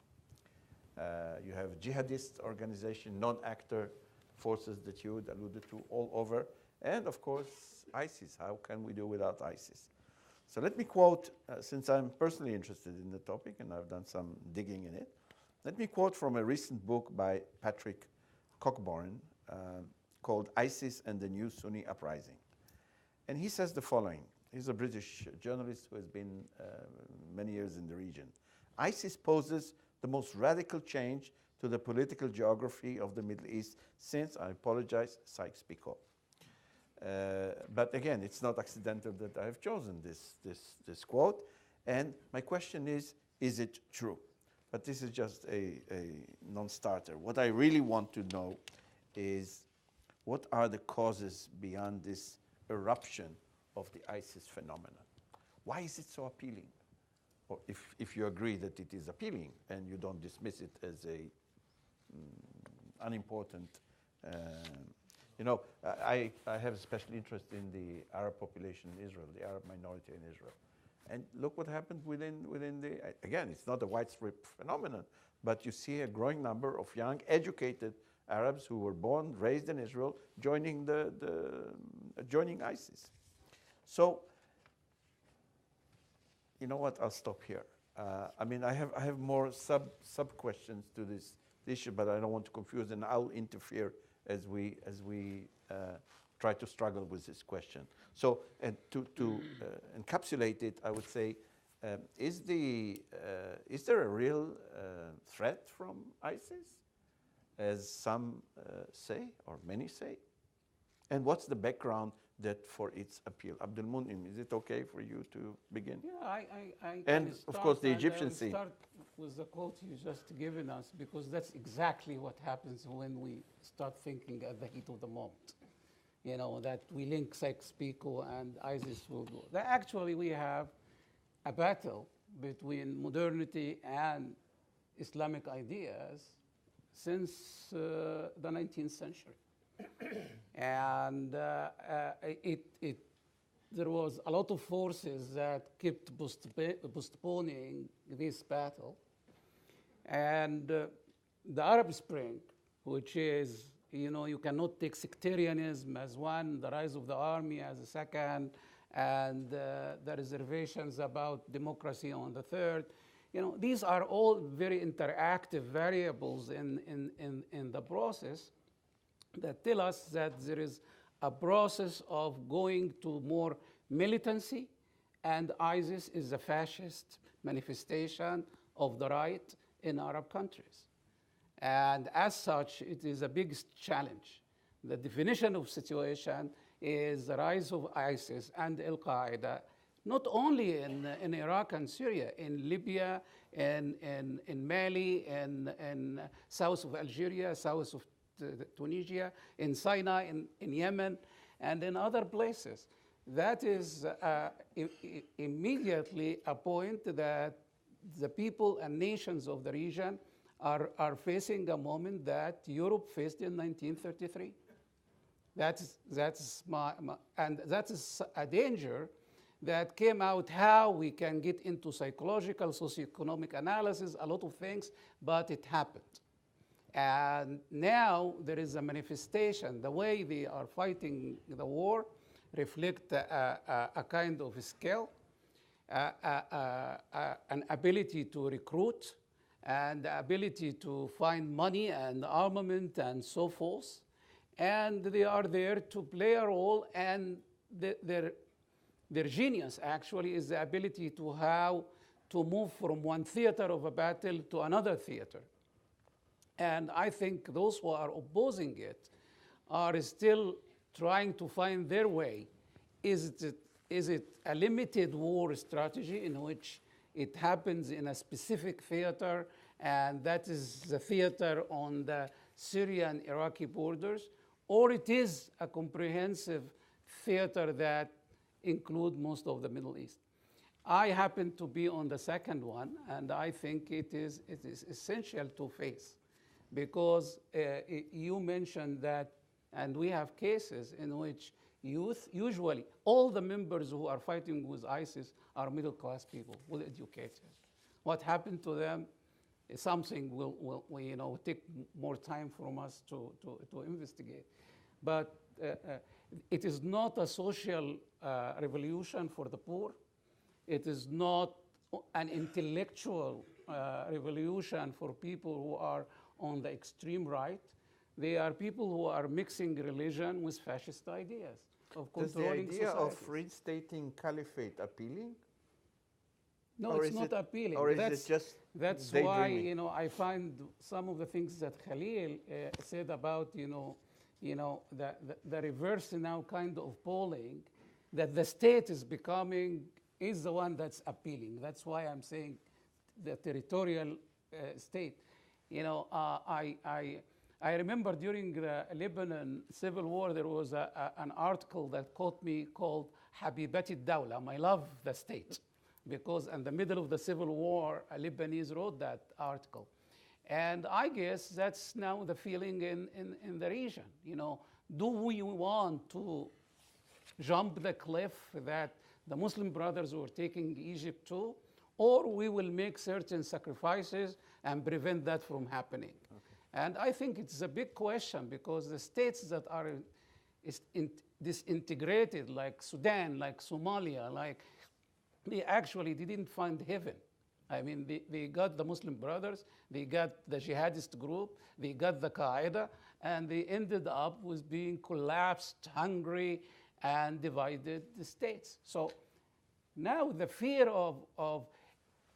A: You have jihadist organization, non-actor forces that you alluded to all over, and of course, ISIS. How can we do without ISIS? So let me quote, since I'm personally interested in the topic and I've done some digging in it, let me quote from a recent book by Patrick Cockburn called ISIS and the New Sunni Uprising. And he says the following. He's a British journalist who has been many years in the region. ISIS poses the most radical change to the political geography of the Middle East since, I apologize, Sykes-Picot. But again, it's not accidental that I have chosen this quote. And my question is it true? But this is just a non-starter. What I really want to know is what are the causes beyond this eruption of the ISIS phenomenon? Why is it so appealing? Or if you agree that it is appealing and you don't dismiss it as a unimportant, I have a special interest in the Arab population in Israel, the Arab minority in Israel. And look what happened within the, again, it's not a widespread phenomenon, but you see a growing number of young, educated Arabs who were born, raised in Israel, joining joining ISIS. So, you know what? I'll stop here. I have more sub questions to this issue, but I don't want to confuse, and I'll interfere as we try to struggle with this question. So, and to encapsulate it, I would say, is there a real threat from ISIS, as some say, or many say? And what's the background that for its appeal? Abdul Munim, is it okay for you to begin?
C: Yeah, I
A: And
C: can
A: of course the
C: start,
A: Egyptian
C: and
A: scene.
C: start with the quote you just given us, because that's exactly what happens when we start thinking at the heat of the moment. You know, that we link Sykes-Picot and ISIS will go. That actually we have a battle between modernity and Islamic ideas since the 19th century. And there was a lot of forces that kept postponing this battle. And the Arab Spring, which is, you cannot take sectarianism as one, the rise of the army as a second, and the reservations about democracy on the third. These are all very interactive variables in the process that tell us that there is a process of going to more militancy, and ISIS is a fascist manifestation of the right in Arab countries. And as such, it is a big challenge. The definition of situation is the rise of ISIS and Al-Qaeda, not only in Iraq and Syria, in Libya, in Mali, in south of Algeria, south of Tunisia, in Sinai, in Yemen, and in other places. that is immediately a point that the people and nations of the region are facing a moment that Europe faced in 1933. And that is a danger that came out how we can get into psychological, socioeconomic analysis, a lot of things, but it happened. And now there is a manifestation. The way they are fighting the war reflect a kind of skill, an ability to recruit, and the ability to find money and armament and so forth. And they are there to play a role, and their genius actually is the ability to how to move from one theater of a battle to another theater. And I think those who are opposing it are still trying to find their way. Is it a limited war strategy in which it happens in a specific theater, and that is the theater on the Syrian-Iraqi borders, or it is a comprehensive theater that includes most of the Middle East? I happen to be on the second one, and I think it is essential to face, because you mentioned that, and we have cases in which youth, usually all the members who are fighting with ISIS are middle-class people, well educated. What happened to them is something will take more time from us to investigate. But it is not a social revolution for the poor. It is not an intellectual revolution for people who are on the extreme right. They are people who are mixing religion with fascist ideas of
A: Does the
C: controlling
A: idea of
C: societies.
A: reinstating caliphate appealing?
C: No,
A: Or
C: it's
A: is
C: not
A: it-
C: appealing.
A: or is it just
C: That's why
A: daydreaming?
C: I find some of the things that Khalil said about the reverse now kind of polling, that the state is the one that's appealing. That's why I'm saying the territorial state. I remember during the Lebanon civil war, there was an article that caught me called Habibati Dawla, my love the state, because in the middle of the civil war, a Lebanese wrote that article. And I guess that's now the feeling in the region. Do we want to jump the cliff that the Muslim brothers were taking Egypt to, or we will make certain sacrifices and prevent that from happening? And I think it's a big question, because the states that are disintegrated, like Sudan, like Somalia, they actually didn't find heaven. I mean, they got the Muslim brothers, they got the jihadist group, they got the Qaeda, and they ended up with being collapsed, hungry, and divided the states. So now the fear of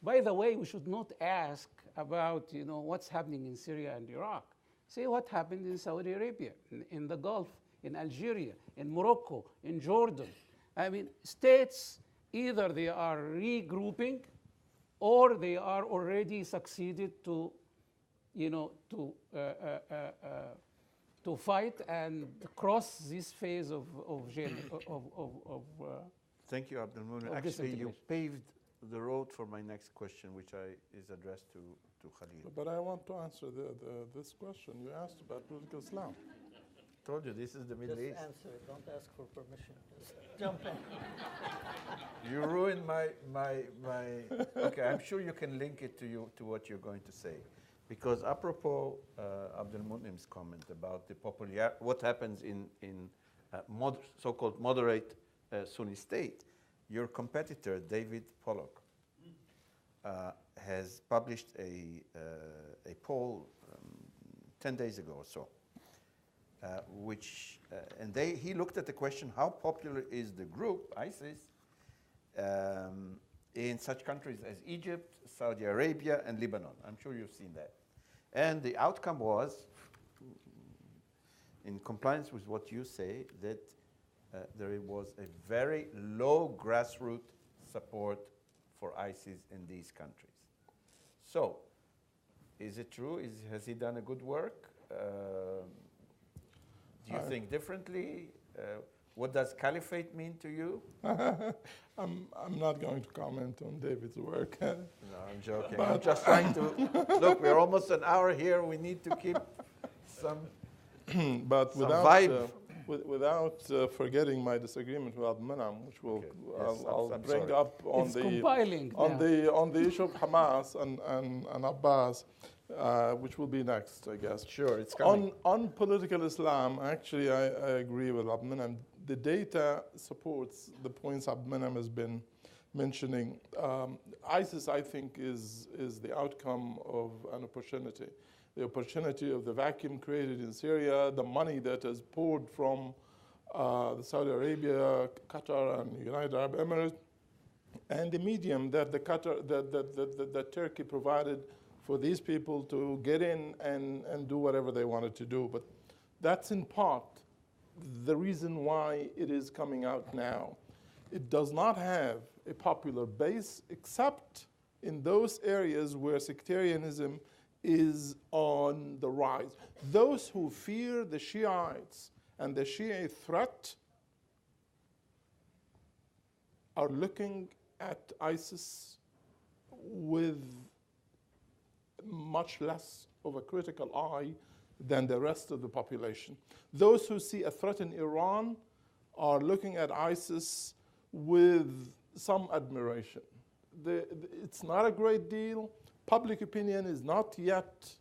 C: by the way, we should not ask about what's happening in Syria and Iraq. See what happened in Saudi Arabia, in the Gulf, in Algeria, in Morocco, in Jordan. I mean, states, either they are regrouping or they are already succeeded to fight and cross this phase of
A: Thank you, Abdul Mumin.
C: of
A: Actually, you
C: disintegration.
A: paved the road for my next question, which is addressed to Khalil.
B: But I want to answer this question. You asked about political Islam.
A: Told you, this is the Middle
E: Just
A: East.
E: answer it. Don't ask for permission. Just jump in.
A: You ruined my. Okay, I'm sure you can link it to what you're going to say, because apropos Abdul Munim's comment about the what happens in so-called moderate Sunni state, your competitor David Pollock has published a poll 10 days ago or so, he looked at the question: how popular is the group ISIS in such countries as Egypt, Saudi Arabia, and Lebanon? I'm sure you've seen that. And the outcome was, in compliance with what you say, that there was a very low grassroots support for ISIS in these countries. So, is it true? Has he done a good work? Do you think differently? What does caliphate mean to you?
B: I'm not going to comment on David's work.
A: No, I'm joking. I'm just trying to, look, we're almost an hour here. We need to keep some
B: But
A: Some
B: without,
A: vibe.
B: without forgetting my disagreement with Abdulmanam, which will
A: Okay. Yes,
B: I'll
A: I'm
B: bring
A: sorry.
B: up on
C: It's
B: the
C: compiling now.
B: on the issue of Hamas and Abbas, which will be next, I guess.
A: Sure, it's coming.
B: On political Islam, actually, I agree with Abdulmanam. The data supports the points Abdulmanam has been mentioning. ISIS, I think, is the outcome of an opportunity. The opportunity of the vacuum created in Syria, the money that is poured from the Saudi Arabia, Qatar, and United Arab Emirates, and the medium that that Turkey provided for these people to get in and do whatever they wanted to do. But that's in part the reason why it is coming out now. It does not have a popular base except in those areas where sectarianism is on the rise. Those who fear the Shiites and the Shiite threat are looking at ISIS with much less of a critical eye than the rest of the population. Those who see a threat in Iran are looking at ISIS with some admiration. It's not a great deal. Public opinion is not yet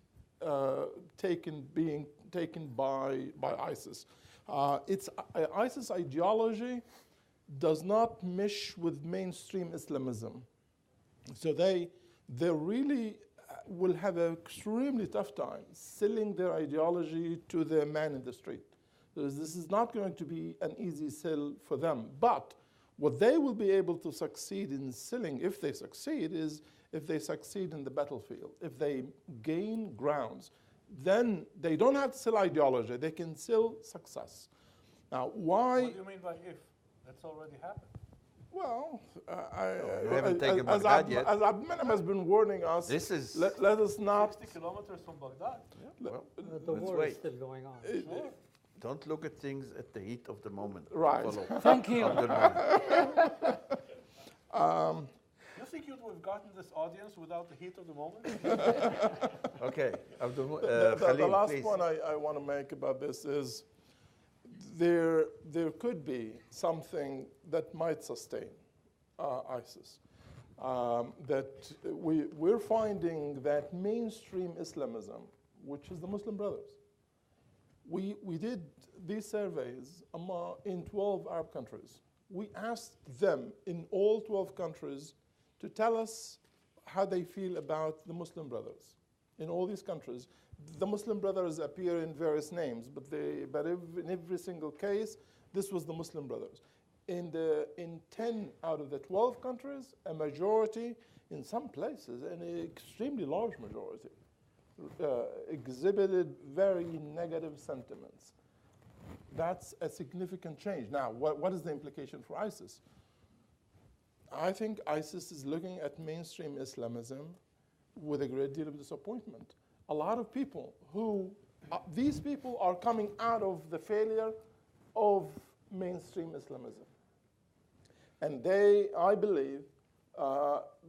B: being taken by ISIS. ISIS ideology does not mesh with mainstream Islamism. So they really will have an extremely tough time selling their ideology to the man in the street. This is not going to be an easy sell for them. But what they will be able to succeed in selling, if they succeed, is if they succeed in the battlefield, if they gain grounds. Then they don't have to sell ideology, they can sell success. Now, why?
D: What do you mean by if? That's already happened.
B: Well,
A: you haven't taken Baghdad yet.
B: As Abdulmanam has been warning us,
A: This is
B: let us not.
D: 60 kilometers from Baghdad.
A: well,
E: The
A: let's
E: war
A: wait.
E: is still going on.
D: Sure.
A: Don't look at things at the heat of the moment.
B: Right.
A: Follow
C: Thank you.
A: Abdulmanam.
D: You think you'd have gotten this audience without the heat of the moment?
A: Okay,
B: The
A: Khalil,
B: last
A: please.
B: point I want to make about this is there could be something that might sustain ISIS. That we're finding that mainstream Islamism, which is the Muslim Brothers, we did these surveys in 12 Arab countries. We asked them in all 12 countries to tell us how they feel about the Muslim Brothers. In all these countries, the Muslim Brothers appear in various names, but in every single case, this was the Muslim Brothers. In 10 out of the 12 countries, a majority, in some places, an extremely large majority, exhibited very negative sentiments. That's a significant change. Now, what is the implication for ISIS? I think ISIS is looking at mainstream Islamism with a great deal of disappointment. A lot of people these people are coming out of the failure of mainstream Islamism. And they, I believe,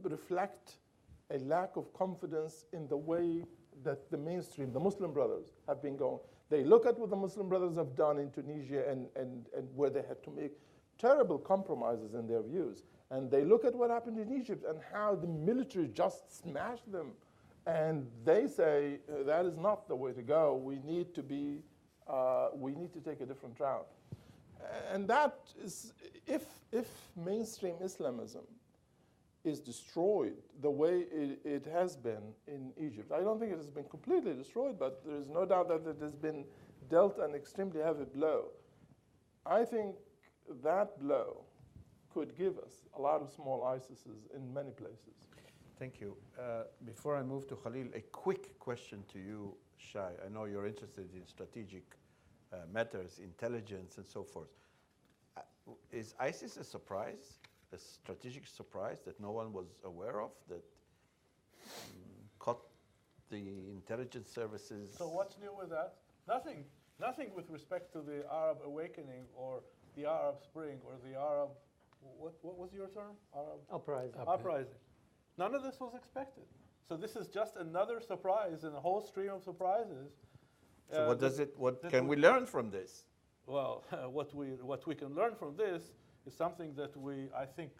B: reflect a lack of confidence in the way that the mainstream, the Muslim Brothers, have been going. They look at what the Muslim Brothers have done in Tunisia and where they had to make terrible compromises in their views. And they look at what happened in Egypt and how the military just smashed them. And they say, that is not the way to go. We need to take a different route. And that is, if mainstream Islamism is destroyed the way it has been in Egypt, I don't think it has been completely destroyed, but there is no doubt that it has been dealt an extremely heavy blow. I think that blow could give us a lot of small ISISes in many places.
A: Thank you. Before I move to Khalil, a quick question to you, Shai. I know you're interested in strategic matters, intelligence, and so forth. Is ISIS a surprise, a strategic surprise that no one was aware of, that caught the intelligence services?
D: So what's new with that? Nothing with respect to the Arab awakening or the Arab Spring or the Arab, what was your term? Arab
E: Uprising.
D: uprising. None of this was expected. So this is just another surprise in a whole stream of surprises.
A: So what does it? What
D: that
A: can
D: we-
A: we learn from this?
D: Well, what we can learn from this is something that I think,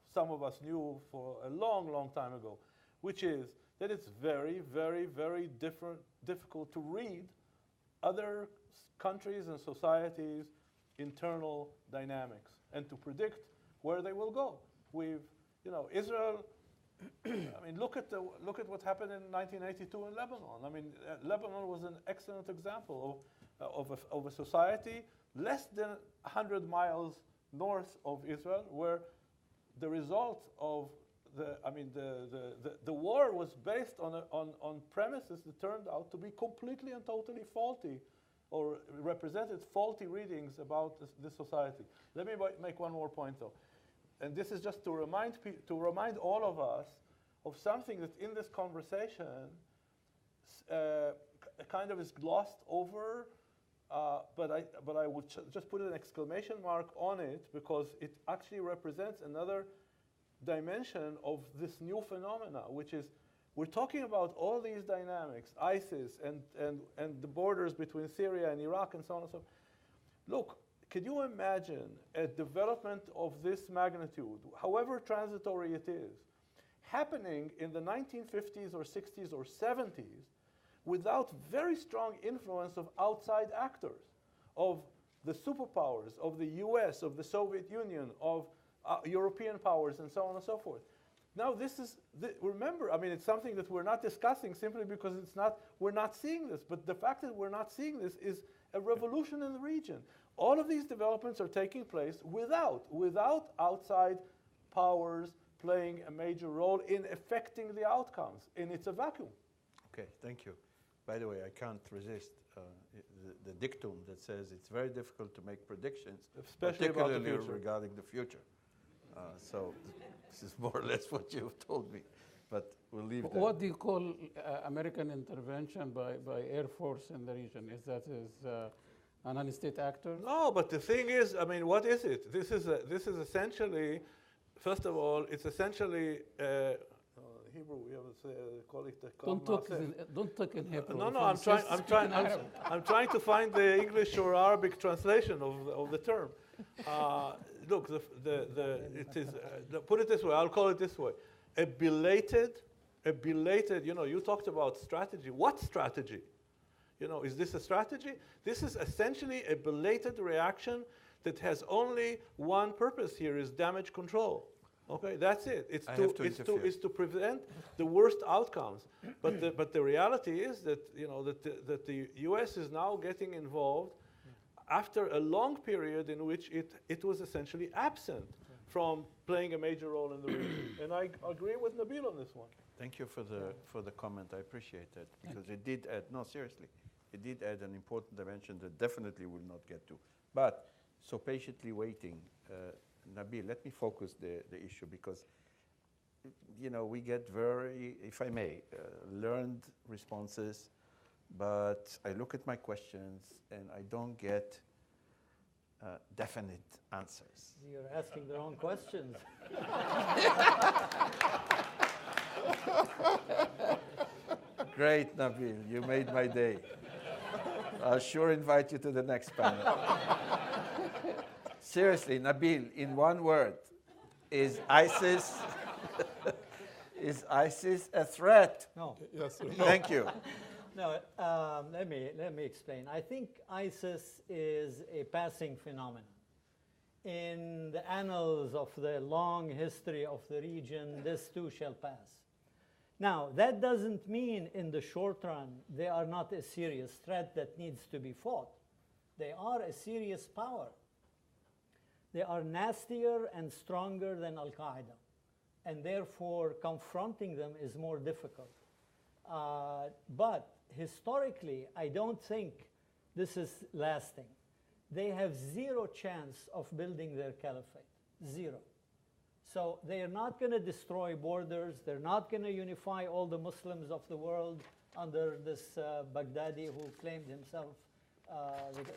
D: some of us knew for a long, long time ago, which is that it's very, very, very difficult to read other countries and societies' internal dynamics and to predict where they will go. Israel. I mean, look at what happened in 1982 in Lebanon. I mean, Lebanon was an excellent example of a society less than 100 miles north of Israel, where the result of the war was based on premises that turned out to be completely and totally faulty, or represented faulty readings about this society. Let me make one more point, though. And this is just to remind all of us of something that in this conversation kind of is glossed over, but I would just put an exclamation mark on it, because it actually represents another dimension of this new phenomena, which is we're talking about all these dynamics, ISIS and the borders between Syria and Iraq and so on and so forth. Look, can you imagine a development of this magnitude, however transitory it is, happening in the 1950s or 60s or 70s without very strong influence of outside actors, of the superpowers, of the US, of the Soviet Union, of European powers, and so on and so forth? Now, remember, I mean, it's something that we're not discussing simply because we're not seeing this. But the fact that we're not seeing this is a revolution in the region. All of these developments are taking place without outside powers playing a major role in affecting the outcomes. And it's a vacuum.
A: Okay, thank you. By the way, I can't resist the dictum that says it's very difficult to make predictions,
D: Especially about the
A: particularly
D: future.
A: regarding the future. So this is more or less what you've told me, but we'll leave that.
C: What do you call American intervention by Air Force in the region? Is that a non-state actor?
D: No, but the thing is, I mean, what is it? This is essentially, first of all, it's essentially Hebrew. We have call it the
C: Don't talk in Hebrew.
D: No,
C: If
D: I'm
C: insist, speak in Arabic.
D: I'm trying to find the English or Arabic translation of the term. Look, it is. Put it this way. I'll call it this way: a belated. You talked about strategy. What strategy? Is this a strategy? This is essentially a belated reaction that has only one purpose here: is damage control. Okay, that's it. It's to prevent the worst outcomes. But the reality is that that the U.S. is now getting involved after a long period in which it was essentially absent from playing a major role in the region. And I agree with Nabil on this one.
A: Thank you for the comment. I appreciate that, because it did add, no, seriously, it did add an important dimension that definitely we'll not get to. But so patiently waiting, Nabil, let me focus the issue, because we get very, if I may, learned responses, but I look at my questions and I don't get definite answers.
E: You're asking the wrong questions.
A: Great, Nabil, you made my day. I'll sure invite you to the next panel. Seriously, Nabil, in one word, is ISIS a threat?
E: No.
B: Yes, sir.
A: Thank you.
E: No, let me explain. I think ISIS is a passing phenomenon. In the annals of the long history of the region, this too shall pass. Now, that doesn't mean in the short run they are not a serious threat that needs to be fought. They are a serious power. They are nastier and stronger than Al-Qaeda, and therefore confronting them is more difficult. But historically, I don't think this is lasting. They have zero chance of building their caliphate, zero. So they are not going to destroy borders. They're not going to unify all the Muslims of the world under this Baghdadi who claimed himself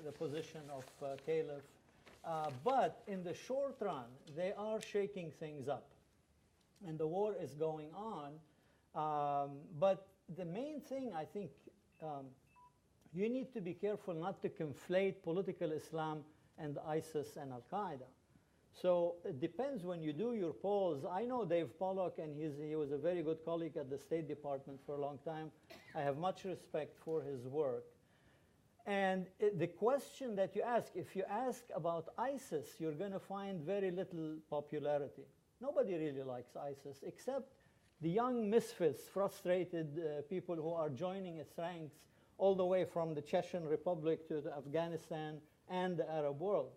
E: the position of caliph. But in the short run, they are shaking things up. And the war is going on. But the main thing, I think, you need to be careful not to conflate political Islam and ISIS and Al-Qaeda. So it depends when you do your polls. I know Dave Pollock, and he was a very good colleague at the State Department for a long time. I have much respect for his work. And the question that you ask, if you ask about ISIS, you're going to find very little popularity. Nobody really likes ISIS, except the young misfits, frustrated people who are joining its ranks all the way from the Chechen Republic to Afghanistan and the Arab world.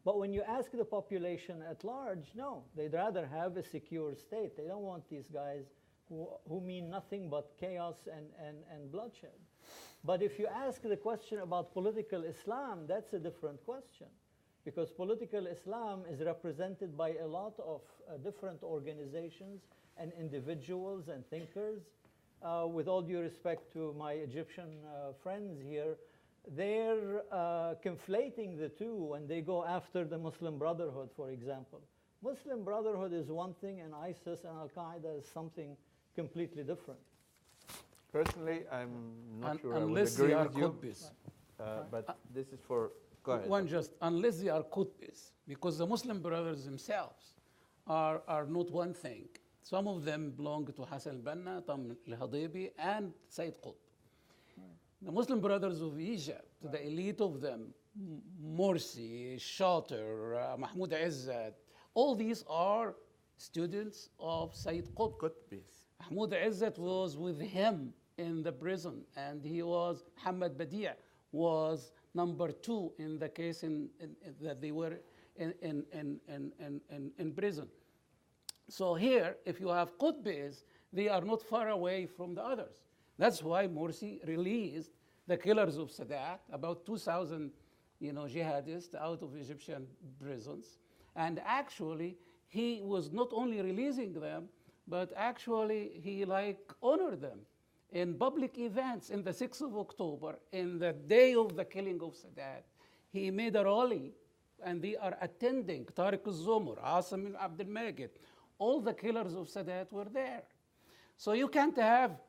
E: But when you ask the population at large, no, they'd rather have a secure state. They don't want these guys who mean nothing but chaos and bloodshed. But if you ask the question about political Islam, that's a different question. Because political Islam is represented by a lot of different organizations and individuals and thinkers. With all due respect to my Egyptian friends here, they're conflating the two when they go after the Muslim Brotherhood, for example. Muslim Brotherhood is one thing, and ISIS and Al-Qaeda is something completely different.
A: Personally, I'm not sure I would
C: Unless
A: agree
C: they are
A: with you.
C: Qutbis.
A: But this is for, go ahead.
C: Unless they are Qutbis, because the Muslim brothers themselves are not one thing. Some of them belong to Hassan al-Banna, Tam al-Hadibi, and Sayyid Qutb. The Muslim brothers of Egypt, the elite of them, Morsi, Shatir, Mahmoud Izzat, all these are students of Sayyid Qutb.
A: Qutbis.
C: Mahmoud Izzat was with him in the prison, and he was, Muhammad Badi' was number 2 in the case that they were in prison. So here, if you have Qutbis, they are not far away from the others. That's why Morsi released the killers of Sadat, about 2,000 jihadists out of Egyptian prisons. And actually, he was not only releasing them, but actually he honored them in public events. In the 6th of October, in the day of the killing of Sadat, he made a rally, and they are attending. Tariq al-Zumur, Asim ibn Abdel Majid, all the killers of Sadat were there. So you can't have,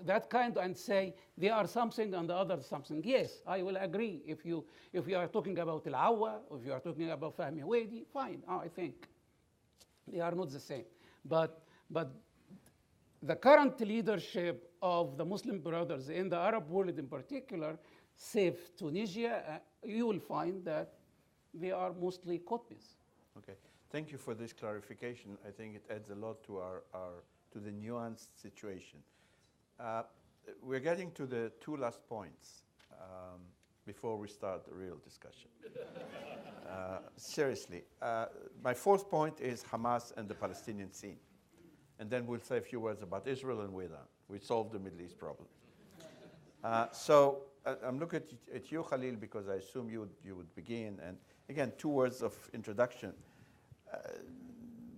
C: that kind and say they are something and the other something. Yes, I will agree. If you are talking about Al-Awa, or if you are talking about Fahmi Huwaidi, fine. I think they are not the same. But the current leadership of the Muslim Brothers in the Arab world in particular, save Tunisia, you will find that they are mostly Qutbis.
A: Okay, thank you for this clarification. I think it adds a lot to to the nuanced situation. We're getting to the 2 last points before we start the real discussion. Seriously, my 4th point is Hamas and the Palestinian scene. And then we'll say a few words about Israel, and we're done. We solved the Middle East problem. So I'm looking at you, Khalil, because I assume you would begin. And again, 2 words of introduction.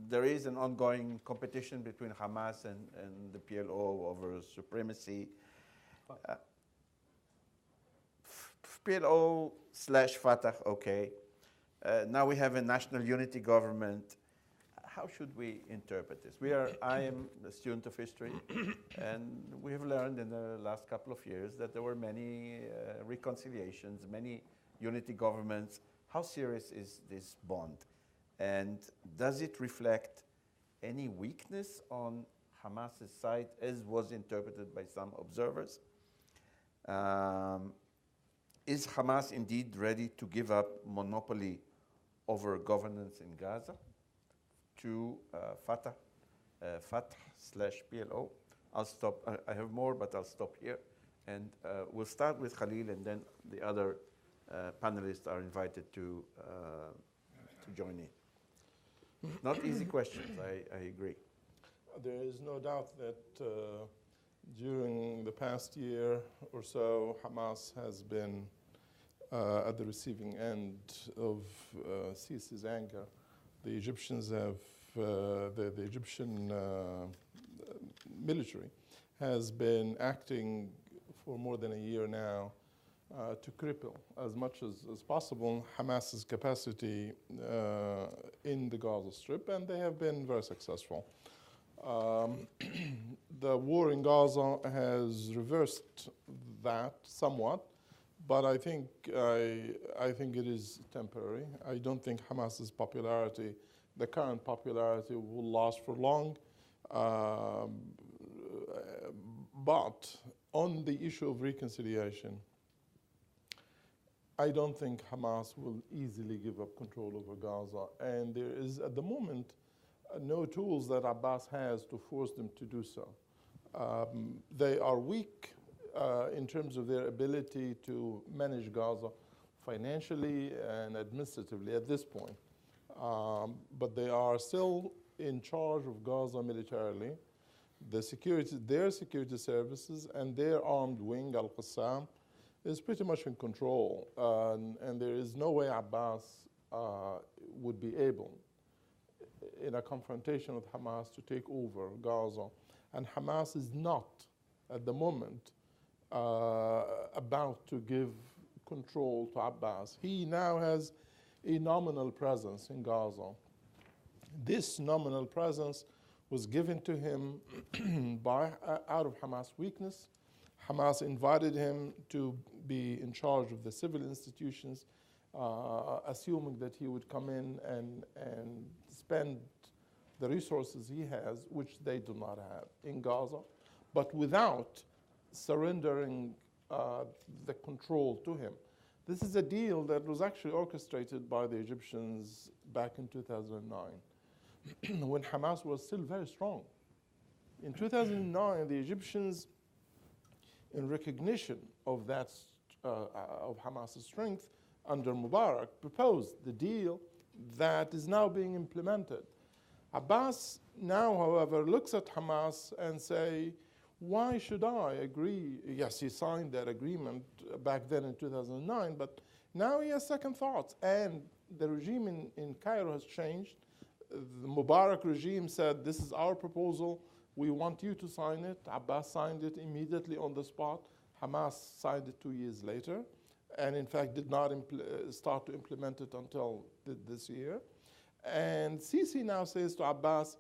A: There is an ongoing competition between Hamas and the PLO over supremacy. PLO/Fatah, okay. Now we have a national unity government. How should we interpret this? I am a student of history, and we have learned in the last couple of years that there were many reconciliations, many unity governments. How serious is this bond? And does it reflect any weakness on Hamas's side, as was interpreted by some observers? Is Hamas indeed ready to give up monopoly over governance in Gaza to Fatah/PLO? I'll stop. I have more, but I'll stop here. And we'll start with Khalil, and then the other panelists are invited to join in. Not easy questions, I agree.
B: There is no doubt that during the past year or so, Hamas has been at the receiving end of Sisi's anger. The Egyptians have, the Egyptian military has been acting for more than a year now to cripple as much as possible Hamas's capacity in the Gaza Strip, and they have been very successful. The war in Gaza has reversed that somewhat, but I think it is temporary. I don't think Hamas's popularity, the current popularity, will last for long. But on the issue of reconciliation, I don't think Hamas will easily give up control over Gaza, and there is at the moment no tools that Abbas has to force them to do so. They are weak in terms of their ability to manage Gaza financially and administratively at this point. But they are still in charge of Gaza militarily. Their security services and their armed wing, Al-Qassam, is pretty much in control. And there is no way Abbas would be able, in a confrontation with Hamas, to take over Gaza. And Hamas is not, at the moment, about to give control to Abbas. He now has a nominal presence in Gaza. This nominal presence was given to him out of Hamas weakness. Hamas invited him to be in charge of the civil institutions, assuming that he would come in and spend the resources he has, which they do not have in Gaza, but without surrendering the control to him. This is a deal that was actually orchestrated by the Egyptians back in 2009, when Hamas was still very strong. In 2009, the Egyptians, in recognition of that of Hamas's strength under Mubarak, proposed the deal that is now being implemented. Abbas now, however, looks at Hamas and say, why should I agree? Yes, he signed that agreement back then in 2009, but now he has second thoughts. And the regime in Cairo has changed. The Mubarak regime said, this is our proposal. We want you to sign it. Abbas signed it immediately on the spot. Hamas signed it 2 years later, and in fact did not start to implement it until this year. And Sisi now says to Abbas,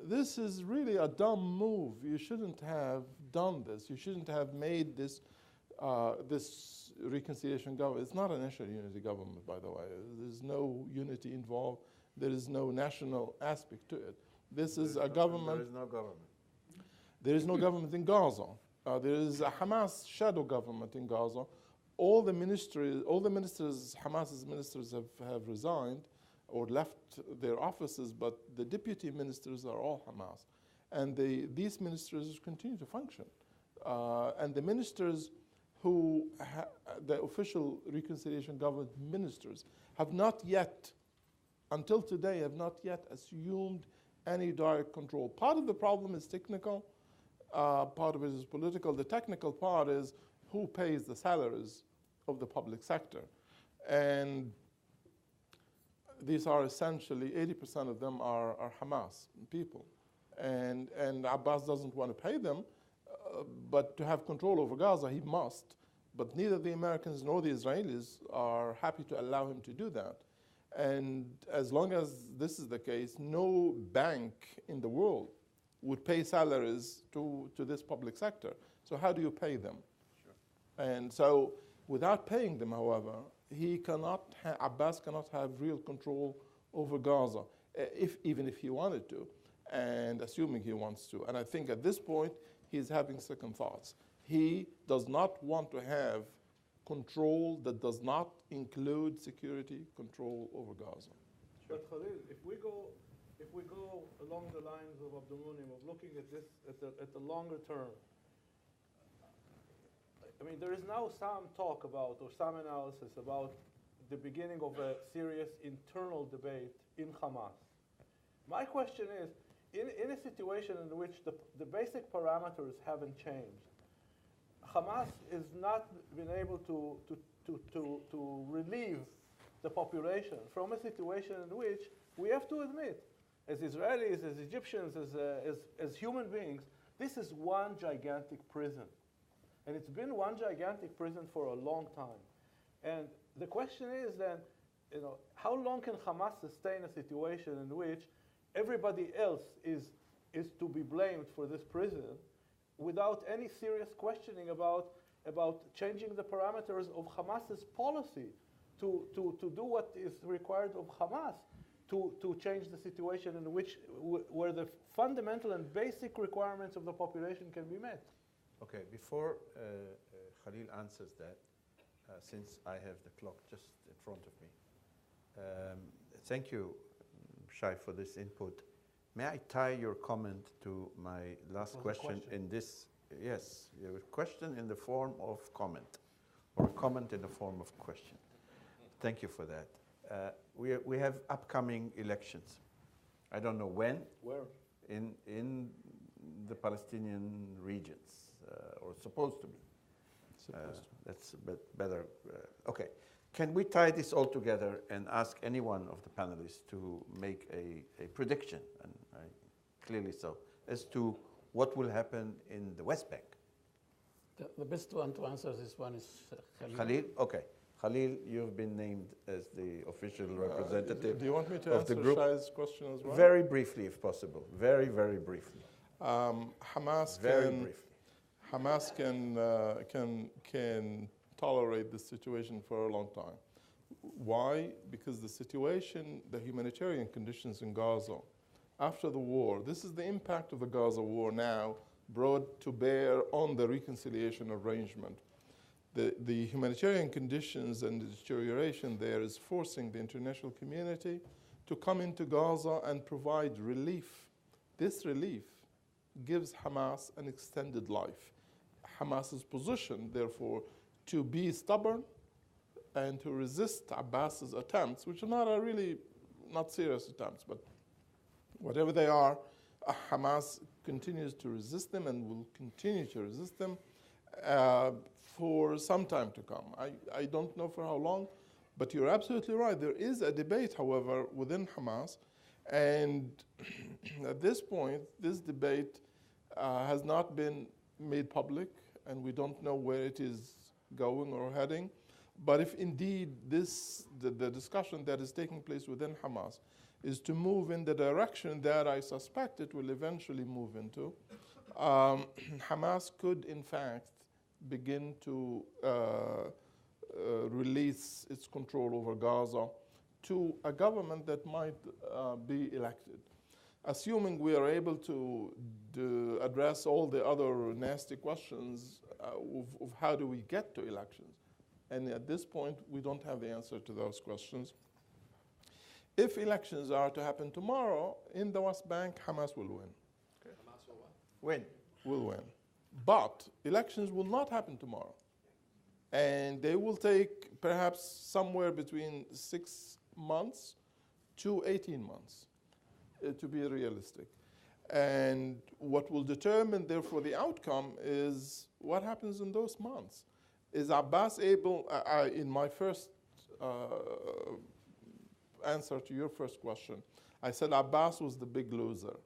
B: this is really a dumb move. You shouldn't have done this. You shouldn't have made this this reconciliation government. It's not a national unity government, by the way. There's no unity involved. There is no national aspect to it. This is a government.
A: There is no government.
B: There is no government in Gaza. There is a Hamas shadow government in Gaza. All the ministers, Hamas's ministers have resigned or left their offices, but the deputy ministers are all Hamas. And these ministers continue to function. And the ministers who, the official reconciliation government ministers, have not yet, until today, have not yet assumed any direct control. Part of the problem is technical, part of it is political. The technical part is who pays the salaries of the public sector. And these are essentially, 80% of them are Hamas people. And Abbas doesn't want to pay them, but to have control over Gaza, he must. But neither the Americans nor the Israelis are happy to allow him to do that. And as long as this is the case, no bank in the world would pay salaries to this public sector. So how do you pay them? Sure. And so without paying them, however, Abbas cannot have real control over Gaza, even if he wanted to, and assuming he wants to. And I think at this point, he's having second thoughts. He does not want to have control that does not include security control over Gaza.
D: But Khalil, if we go along the lines of Abdul-Munim, of looking at this at the longer term, I mean, there is now some talk about, or some analysis about, the beginning of a serious internal debate in Hamas. My question is, in a situation in which the basic parameters haven't changed, Hamas has not been able to relieve the population from a situation in which we have to admit, as Israelis, as Egyptians, as human beings, this is one gigantic prison. And it's been one gigantic prison for a long time. And the question is then, how long can Hamas sustain a situation in which everybody else is to be blamed for this prison without any serious questioning about changing the parameters of Hamas's policy to do what is required of Hamas to change the situation in which where the fundamental and basic requirements of the population can be met.
A: Okay, before Khalil answers that, since I have the clock just in front of me, thank you, Shai, for this input. May I tie your comment to my last question in this? Yes, your question in the form of comment, or comment in the form of question. Thank you for that. We have upcoming elections. I don't know when.
D: Where?
A: In the Palestinian regions, or supposed to be. That's a bit better. Okay. Can we tie this all together and ask any one of the panelists to make a prediction, and clearly so, as to what will happen in the West Bank?
C: The best one to answer this one is Khalil.
A: Khalil? Okay. Khalil, you've been named as the official representative
B: Do you want me to
A: of the
B: answer
A: group.
B: Shai's question as well?
A: Very briefly, if possible. Very, very briefly.
B: Hamas
A: Very
B: can
A: briefly.
B: Hamas can tolerate this situation for a long time. Why? Because the situation, the humanitarian conditions in Gaza after the war, this is the impact of the Gaza war now brought to bear on the reconciliation arrangement. The humanitarian conditions and the deterioration there is forcing the international community to come into Gaza and provide relief. This relief gives Hamas an extended life. Hamas's position, therefore, to be stubborn and to resist Abbas's attempts, which are not serious attempts, but whatever they are, Hamas continues to resist them and will continue to resist them for some time to come. I don't know for how long, but you're absolutely right. There is a debate, however, within Hamas, and at this point, this debate has not been made public, and we don't know where it is going or heading. But if indeed the discussion that is taking place within Hamas is to move in the direction that I suspect it will eventually move into, Hamas could in fact begin to release its control over Gaza to a government that might be elected. Assuming we are able to address all the other nasty questions of how do we get to elections. And at this point, we don't have the answer to those questions. If elections are to happen tomorrow in the West Bank, Hamas will win.
A: Okay. Hamas will win?
B: Will win. But elections will not happen tomorrow. And they will take perhaps somewhere between 6 months to 18 months. To be realistic. And what will determine, therefore, the outcome is what happens in those months. Is Abbas able, in my first answer to your first question, I said Abbas was the big loser.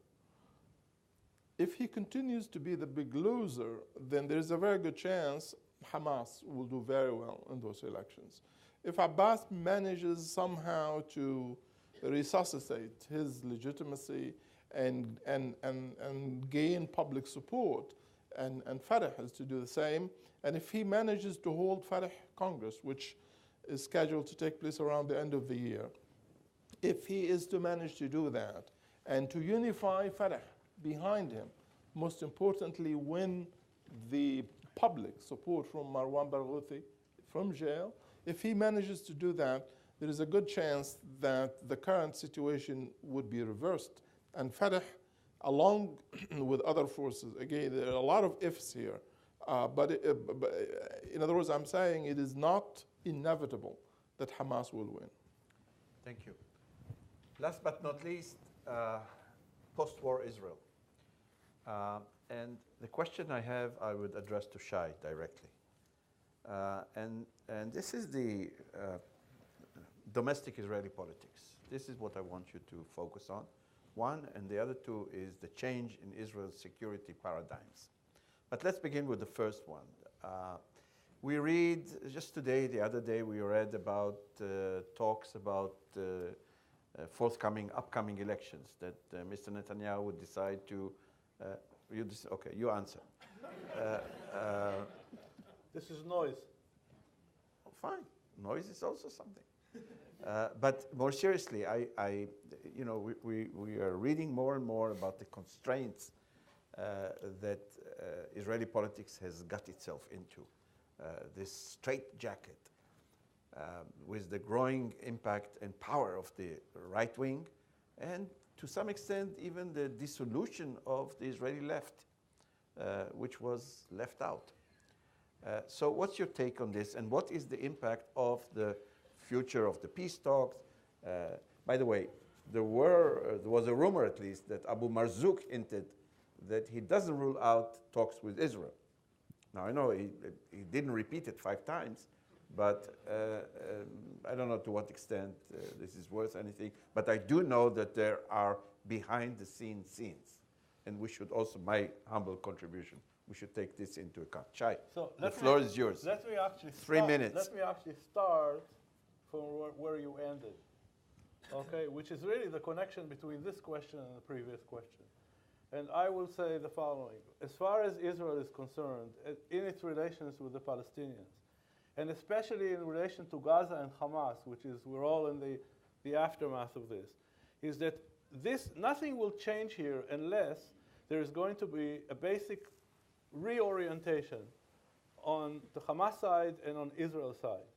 B: If he continues to be the big loser, then there's a very good chance Hamas will do very well in those elections. If Abbas manages somehow to resuscitate his legitimacy and gain public support, and Fatah has to do the same. And if he manages to hold Fatah Congress, which is scheduled to take place around the end of the year, if he is to manage to do that and to unify Fatah behind him, most importantly, win the public support from Marwan Barghouti from jail, if he manages to do that, there is a good chance that the current situation would be reversed. And Fatah, along with other forces, again, there are a lot of ifs here. But in other words, I'm saying it is not inevitable that Hamas will win.
A: Thank you. Last but not least, post-war Israel. And the question I have, I would address to Shai directly. And this is the domestic Israeli politics. This is what I want you to focus on. One, and the other two is the change in Israel's security paradigms. But let's begin with the first one. We read, just today, the other day, we read about talks about forthcoming, upcoming elections, that Mr. Netanyahu would decide to, okay, you answer.
D: This is noise.
A: Fine, noise is also something. But more seriously, we are reading more and more about the constraints that Israeli politics has got itself into. This straitjacket with the growing impact and power of the right wing, and to some extent even the dissolution of the Israeli left, which was left out. So what's your take on this, and what is the impact of the future of the peace talks? By the way, there was a rumor at least that Abu Marzouk hinted that he doesn't rule out talks with Israel. Now I know he didn't repeat it 5 times, but I don't know to what extent this is worth anything, but I do know that there are behind the scenes, and we should also, my humble contribution, we should take this into account. Shai,
D: So
A: the floor is yours.
D: Let me actually
A: 3 minutes.
D: Let me actually start from where you ended, okay? Which is really the connection between this question and the previous question. And I will say the following: as far as Israel is concerned, in its relations with the Palestinians, and especially in relation to Gaza and Hamas, which is we're all in the aftermath of this, is that nothing will change here unless there is going to be a basic reorientation on the Hamas side and on Israel's side.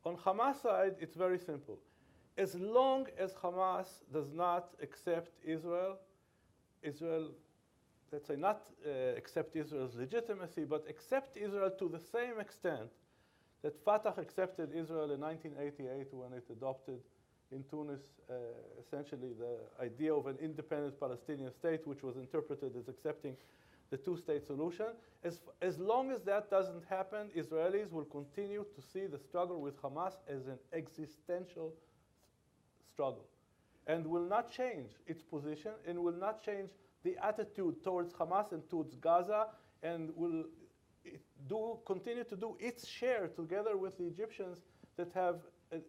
D: On Hamas side, it's very simple. As long as Hamas does not accept Israel, let's say not accept Israel's legitimacy, but accept Israel to the same extent that Fatah accepted Israel in 1988 when it adopted in Tunis essentially the idea of an independent Palestinian state, which was interpreted as accepting the two-state solution. As long as that doesn't happen, Israelis will continue to see the struggle with Hamas as an existential struggle, and will not change its position, and will not change the attitude towards Hamas and towards Gaza, and will continue to do its share together with the Egyptians that have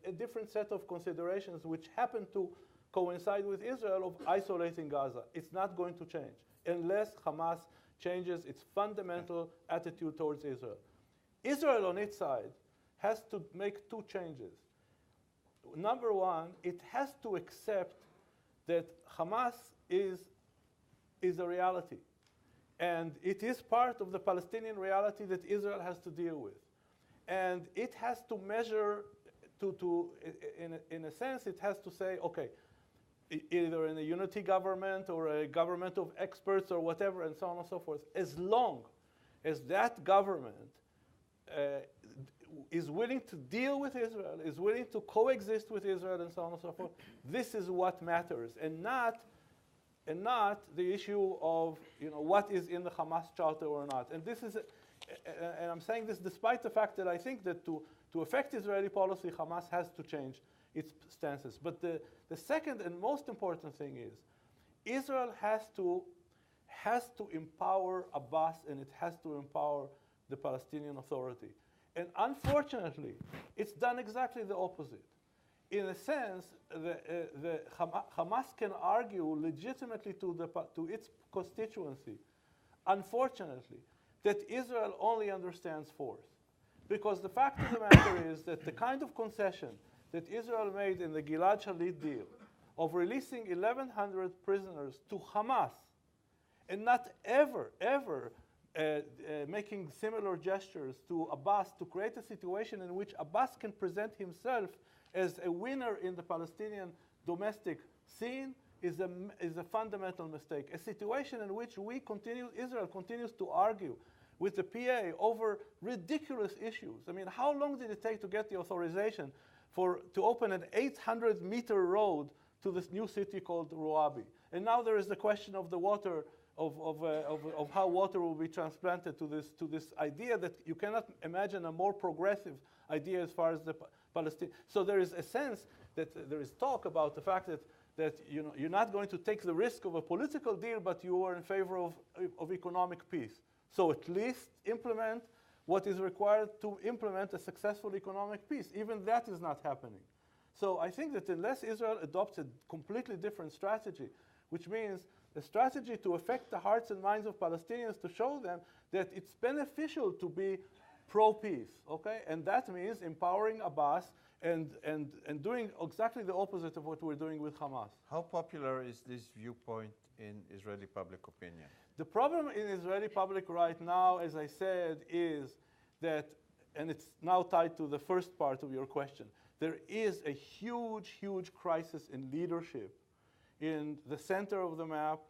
D: a different set of considerations which happen to coincide with Israel of isolating Gaza. It's not going to change unless Hamas changes its fundamental attitude towards Israel. Israel on its side has to make 2 changes. Number one, it has to accept that Hamas is a reality. And it is part of the Palestinian reality that Israel has to deal with. And it has to measure, in a sense, it has to say, okay, either in a unity government or a government of experts or whatever, and so on and so forth, as long as that government is willing to deal with Israel, is willing to coexist with Israel, and so on and so forth, this is what matters, and not the issue of what is in the Hamas charter or not. And this is, and I'm saying this despite the fact that I think that to affect Israeli policy, Hamas has to change its stances. But the second and most important thing is, Israel has to empower Abbas, and it has to empower the Palestinian Authority. And unfortunately, it's done exactly the opposite. In a sense, the Hamas can argue legitimately to its constituency, unfortunately, that Israel only understands force. Because the fact of the matter is that the kind of concession that Israel made in the Gilad Shalit deal of releasing 1,100 prisoners to Hamas, and not ever making similar gestures to Abbas to create a situation in which Abbas can present himself as a winner in the Palestinian domestic scene is a fundamental mistake. A situation in which Israel continues to argue with the PA over ridiculous issues. I mean, how long did it take to get the authorization to open an 800-meter road to this new city called Ruabi? And now there is the question of the water, of how water will be transplanted to this idea that you cannot imagine a more progressive idea as far as the Palestine. So there is a sense that there is talk about the fact that you're not going to take the risk of a political deal, but you are in favor of economic peace. So at least implement what is required to implement a successful economic peace. Even that is not happening. So I think that unless Israel adopts a completely different strategy, which means a strategy to affect the hearts and minds of Palestinians, to show them that it's beneficial to be pro-peace, okay? And that means empowering Abbas and doing exactly the opposite of what we're doing with Hamas.
A: How popular is this viewpoint in Israeli public opinion?
D: The problem in Israeli public right now, as I said, is that, and it's now tied to the first part of your question, there is a huge, huge crisis in leadership in the center of the map,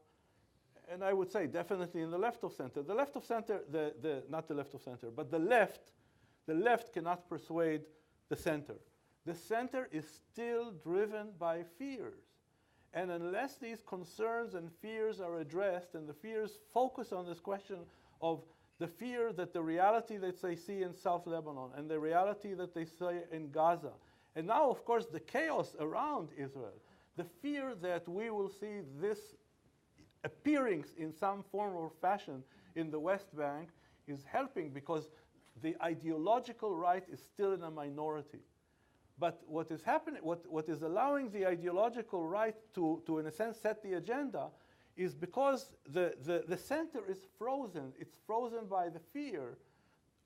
D: and I would say definitely in the left of center. The left of center, not the left of center, but the left cannot persuade the center. The center is still driven by fears. And unless these concerns and fears are addressed, and the fears focus on this question of the fear that the reality that they see in South Lebanon and the reality that they see in Gaza, and now, of course, the chaos around Israel, the fear that we will see this appearing in some form or fashion in the West Bank is helping, because the ideological right is still in a minority. But what is happening, what is allowing the ideological right to in a sense set the agenda, is because the center is frozen. It's frozen by the fear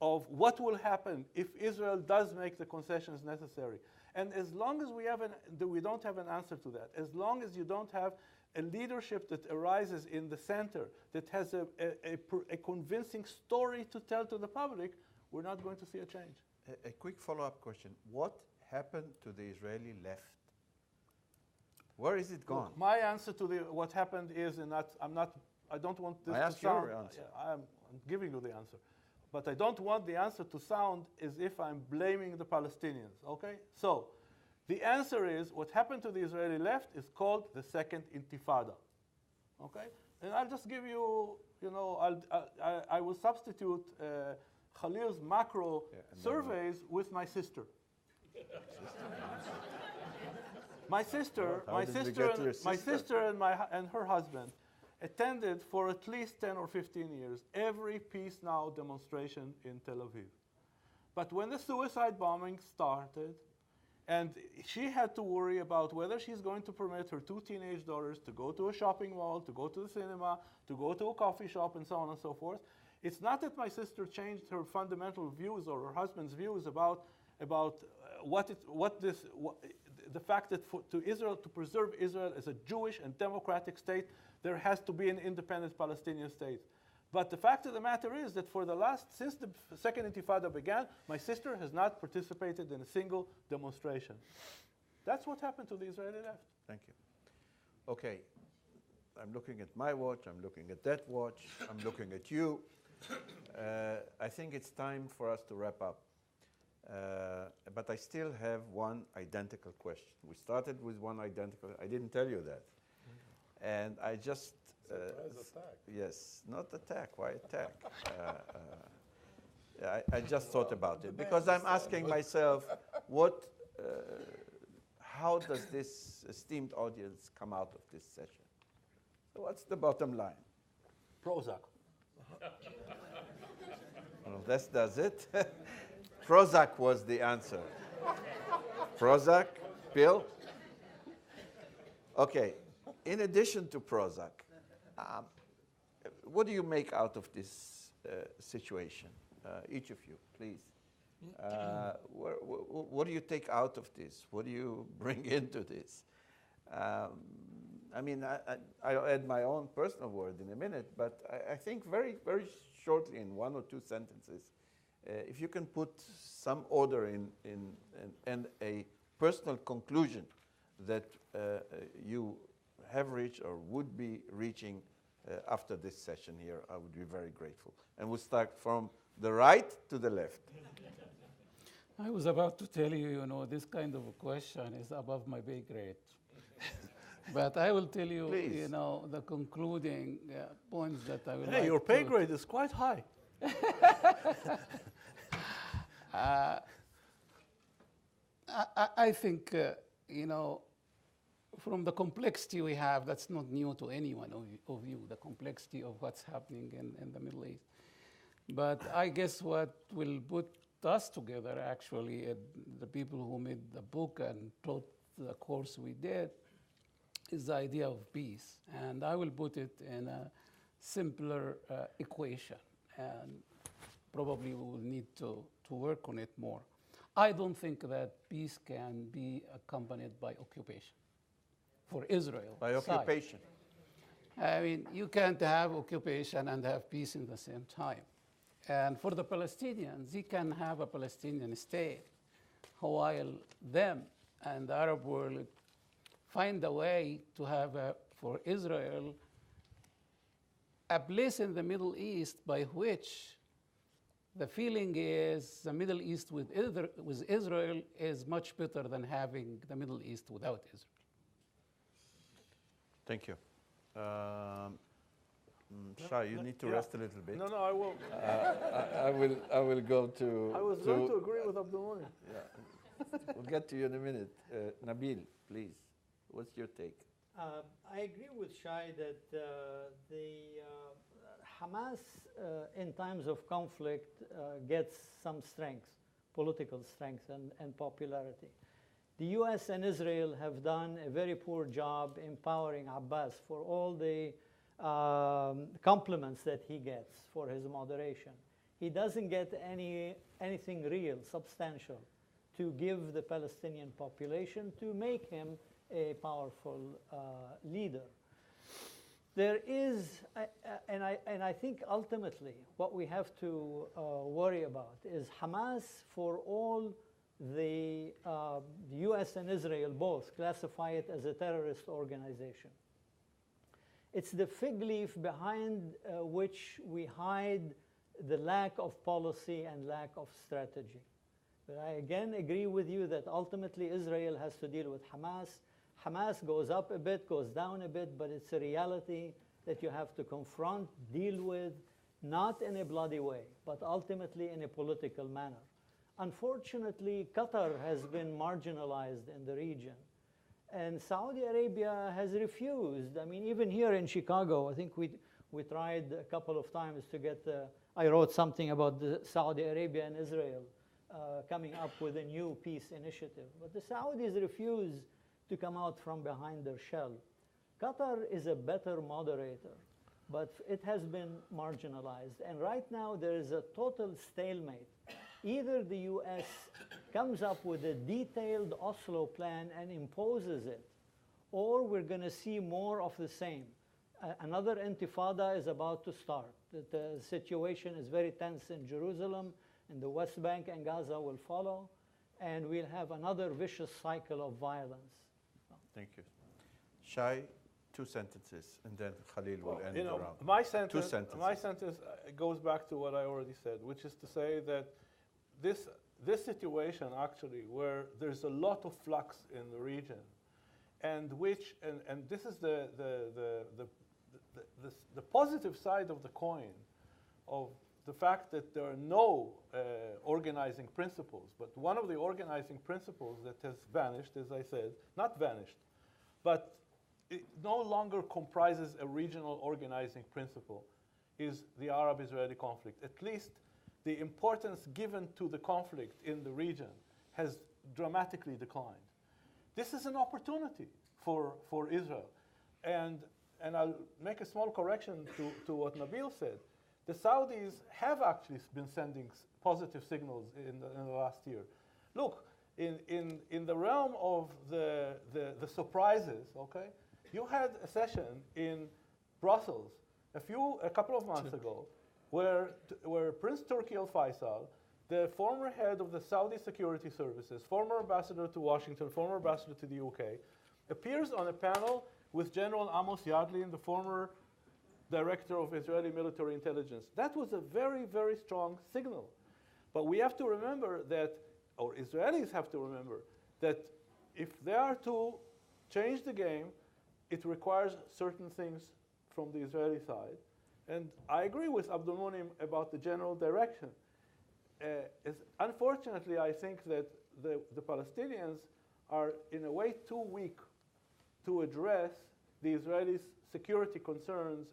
D: of what will happen if Israel does make the concessions necessary. And as long as we don't have an answer to that, as long as you don't have a leadership that arises in the center, that has a convincing story to tell to the public, we're not going to see a change.
A: A quick follow-up question. What happened to the Israeli left? Where is it gone?
D: Look, my answer to what happened is, and I don't want this
A: I
D: to
A: asked
D: sound,
A: your answer.
D: I'm giving you the answer. But I don't want the answer to sound as if I'm blaming the Palestinians, okay? So, the answer is, what happened to the Israeli left is called the Second Intifada, okay? And I'll just give you, I will substitute Khalil's macro surveys with my sister. My sister and her husband attended for at least 10 or 15 years every Peace Now demonstration in Tel Aviv. But when the suicide bombing started, and she had to worry about whether she's going to permit her 2 teenage daughters to go to a shopping mall, to go to the cinema, to go to a coffee shop, and so on and so forth, it's not that my sister changed her fundamental views or her husband's views about the fact that to preserve Israel as a Jewish and democratic state, there has to be an independent Palestinian state. But the fact of the matter is that since the Second Intifada began, my sister has not participated in a single demonstration. That's what happened to the Israeli left.
A: Thank you. Okay, I'm looking at my watch, I'm looking at that watch, I'm looking at you. I think it's time for us to wrap up. But I still have one identical question. We started with one identical, I didn't tell you that. And I just...
B: attack.
A: Yes, not attack, why attack? I just thought about it, because I'm asking myself, how does this esteemed audience come out of this session? So what's the bottom line?
D: Prozac.
A: Well, that does it. Prozac was the answer. Prozac, pill? Okay, in addition to Prozac, what do you make out of this situation? Each of you, please. What do you take out of this? What do you bring into this? I'll add my own personal word in a minute, but I think very, very shortly, in 1 or 2 sentences, if you can put some order and a personal conclusion that you have reached or would be reaching after this session here, I would be very grateful. And we'll start from the right to the left.
C: I was about to tell you, this kind of a question is above my pay grade. But I will tell you,
A: Please.
C: The concluding points that I will
D: Hey, your pay grade is quite high.
C: I think, from the complexity we have, that's not new to any one of you, the complexity of what's happening in the Middle East. But I guess what will put us together, actually, the people who made the book and taught the course we did, is the idea of peace. And I will put it in a simpler equation. And probably we will need to work on it more. I don't think that peace can be accompanied by occupation for Israel.
A: By
C: side.
A: occupation.
C: I mean, you can't have occupation and have peace in the same time. And for the Palestinians, you can have a Palestinian state while them and the Arab world find a way to have, for Israel, a place in the Middle East by which the feeling is the Middle East with Israel is much better than having the Middle East without Israel.
A: Thank you. Shai, you need to rest a little bit.
D: No, I will.
A: I will go to.
D: I was going to agree with Abdul Munim.
A: Yeah. We'll get to you in a minute. Nabil, please. What's your take?
E: I agree with Shai that Hamas, in times of conflict, gets some strength, political strength and popularity. The US and Israel have done a very poor job empowering Abbas for all the compliments that he gets for his moderation. He doesn't get anything real, substantial, to give the Palestinian population to make him a powerful leader. There is, and I think ultimately what we have to worry about is Hamas, for all the US and Israel both classify it as a terrorist organization. It's the fig leaf behind which we hide the lack of policy and lack of strategy. But I again agree with you that ultimately Israel has to deal with Hamas. Hamas goes up a bit, goes down a bit, but it's a reality that you have to confront, deal with, not in a bloody way, but ultimately in a political manner. Unfortunately, Qatar has been marginalized in the region. And Saudi Arabia has refused. I mean, even here in Chicago, I think we tried a couple of times to get, I wrote something about the Saudi Arabia and Israel coming up with a new peace initiative. But the Saudis refuse to come out from behind their shell. Qatar is a better moderator, but it has been marginalized. And right now there is a total stalemate. Either the US comes up with a detailed Oslo plan and imposes it, or we're going to see more of the same. Another intifada is about to start. The situation is very tense in Jerusalem, and the West Bank and Gaza will follow, and we'll have another vicious cycle of violence.
A: Thank you. Shai, 2 sentences, and then Khalil will end the round.
D: My sentence,
A: 2 sentences.
D: My sentence goes back to what I already said, which is to say that this situation actually, where there's a lot of flux in the region, and this is the positive side of the coin of the fact that there are no organizing principles. But one of the organizing principles that has vanished, as I said, not vanished, but it no longer comprises a regional organizing principle, is the Arab-Israeli conflict. At least the importance given to the conflict in the region has dramatically declined. This is an opportunity for Israel. And I'll make a small correction to what Nabil said. The Saudis have actually been sending positive signals in the last year. Look, in the realm of the surprises, okay, you had a session in Brussels a couple of months ago where Prince Turki Al Faisal, the former head of the Saudi security services, former ambassador to Washington, former ambassador to the UK, appears on a panel with General Amos Yadlin, the former director of Israeli military intelligence. That was a very, very strong signal. But we have to remember that, or Israelis have to remember, that if they are to change the game, it requires certain things from the Israeli side. And I agree with Abdul Munim about the general direction. Unfortunately, I think that the Palestinians are in a way too weak to address the Israelis' security concerns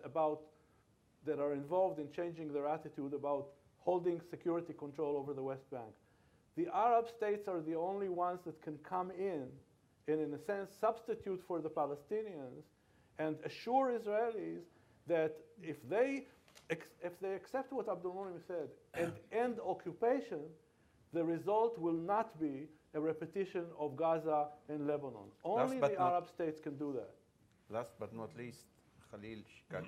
D: that are involved in changing their attitude about holding security control over the West Bank. The Arab states are the only ones that can come in a sense, substitute for the Palestinians and assure Israelis that if they accept what Abdul Munim said and end occupation, the result will not be a repetition of Gaza and Lebanon. Only the Arab states can do that.
A: Last but not least, Khalil Shikak.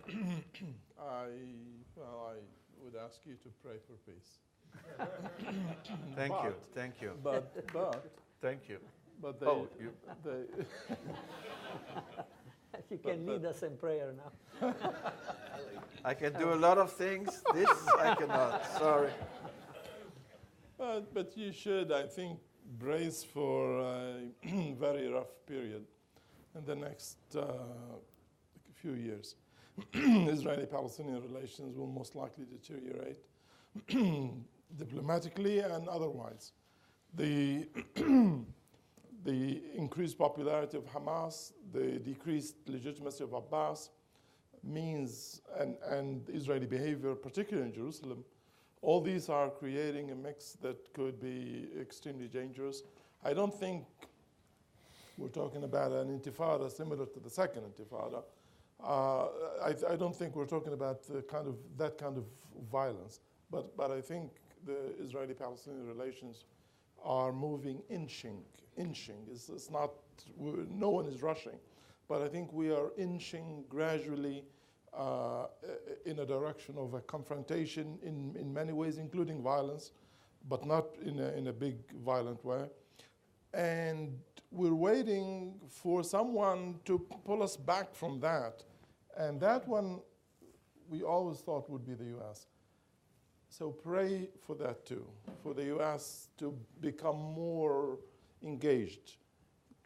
B: I would ask you to pray for peace.
A: Thank you.
B: But
A: Thank you.
B: But
E: You can lead us in prayer now.
A: I can do a lot of things. This I cannot. Sorry.
B: But you should, I think, brace for a very rough period in the next few years. Israeli-Palestinian relations will most likely deteriorate diplomatically and otherwise. The increased popularity of Hamas, the decreased legitimacy of Abbas means, and Israeli behavior, particularly in Jerusalem, all these are creating a mix that could be extremely dangerous. I don't think we're talking about an intifada similar to the second intifada. I don't think we're talking about that kind of violence. But I think the Israeli-Palestinian relations are moving, inching. It's not, no one is rushing. But I think we are inching gradually in a direction of a confrontation in many ways, including violence, but not in a big violent way. And we're waiting for someone to pull us back from that. And that one we always thought would be the US. So pray for that too, for the US to become more engaged,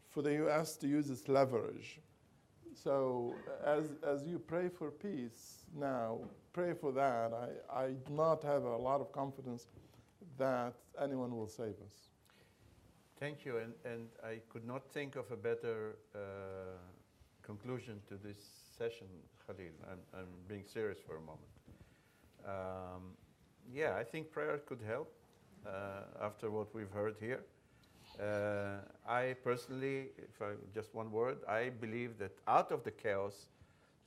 B: for the US to use its leverage. So as you pray for peace now, pray for that. I do not have a lot of confidence that anyone will save us.
A: Thank you, and I could not think of a better conclusion to this session, Khalil. I'm being serious for a moment. Yeah, I think prayer could help after what we've heard here. I personally, if I just one word, I believe that out of the chaos,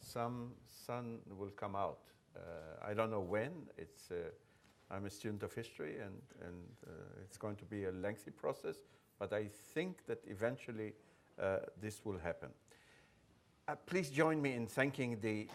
A: some sun will come out. I don't know when. I'm a student of history, and it's going to be a lengthy process. But I think that eventually this will happen. Please join me in thanking the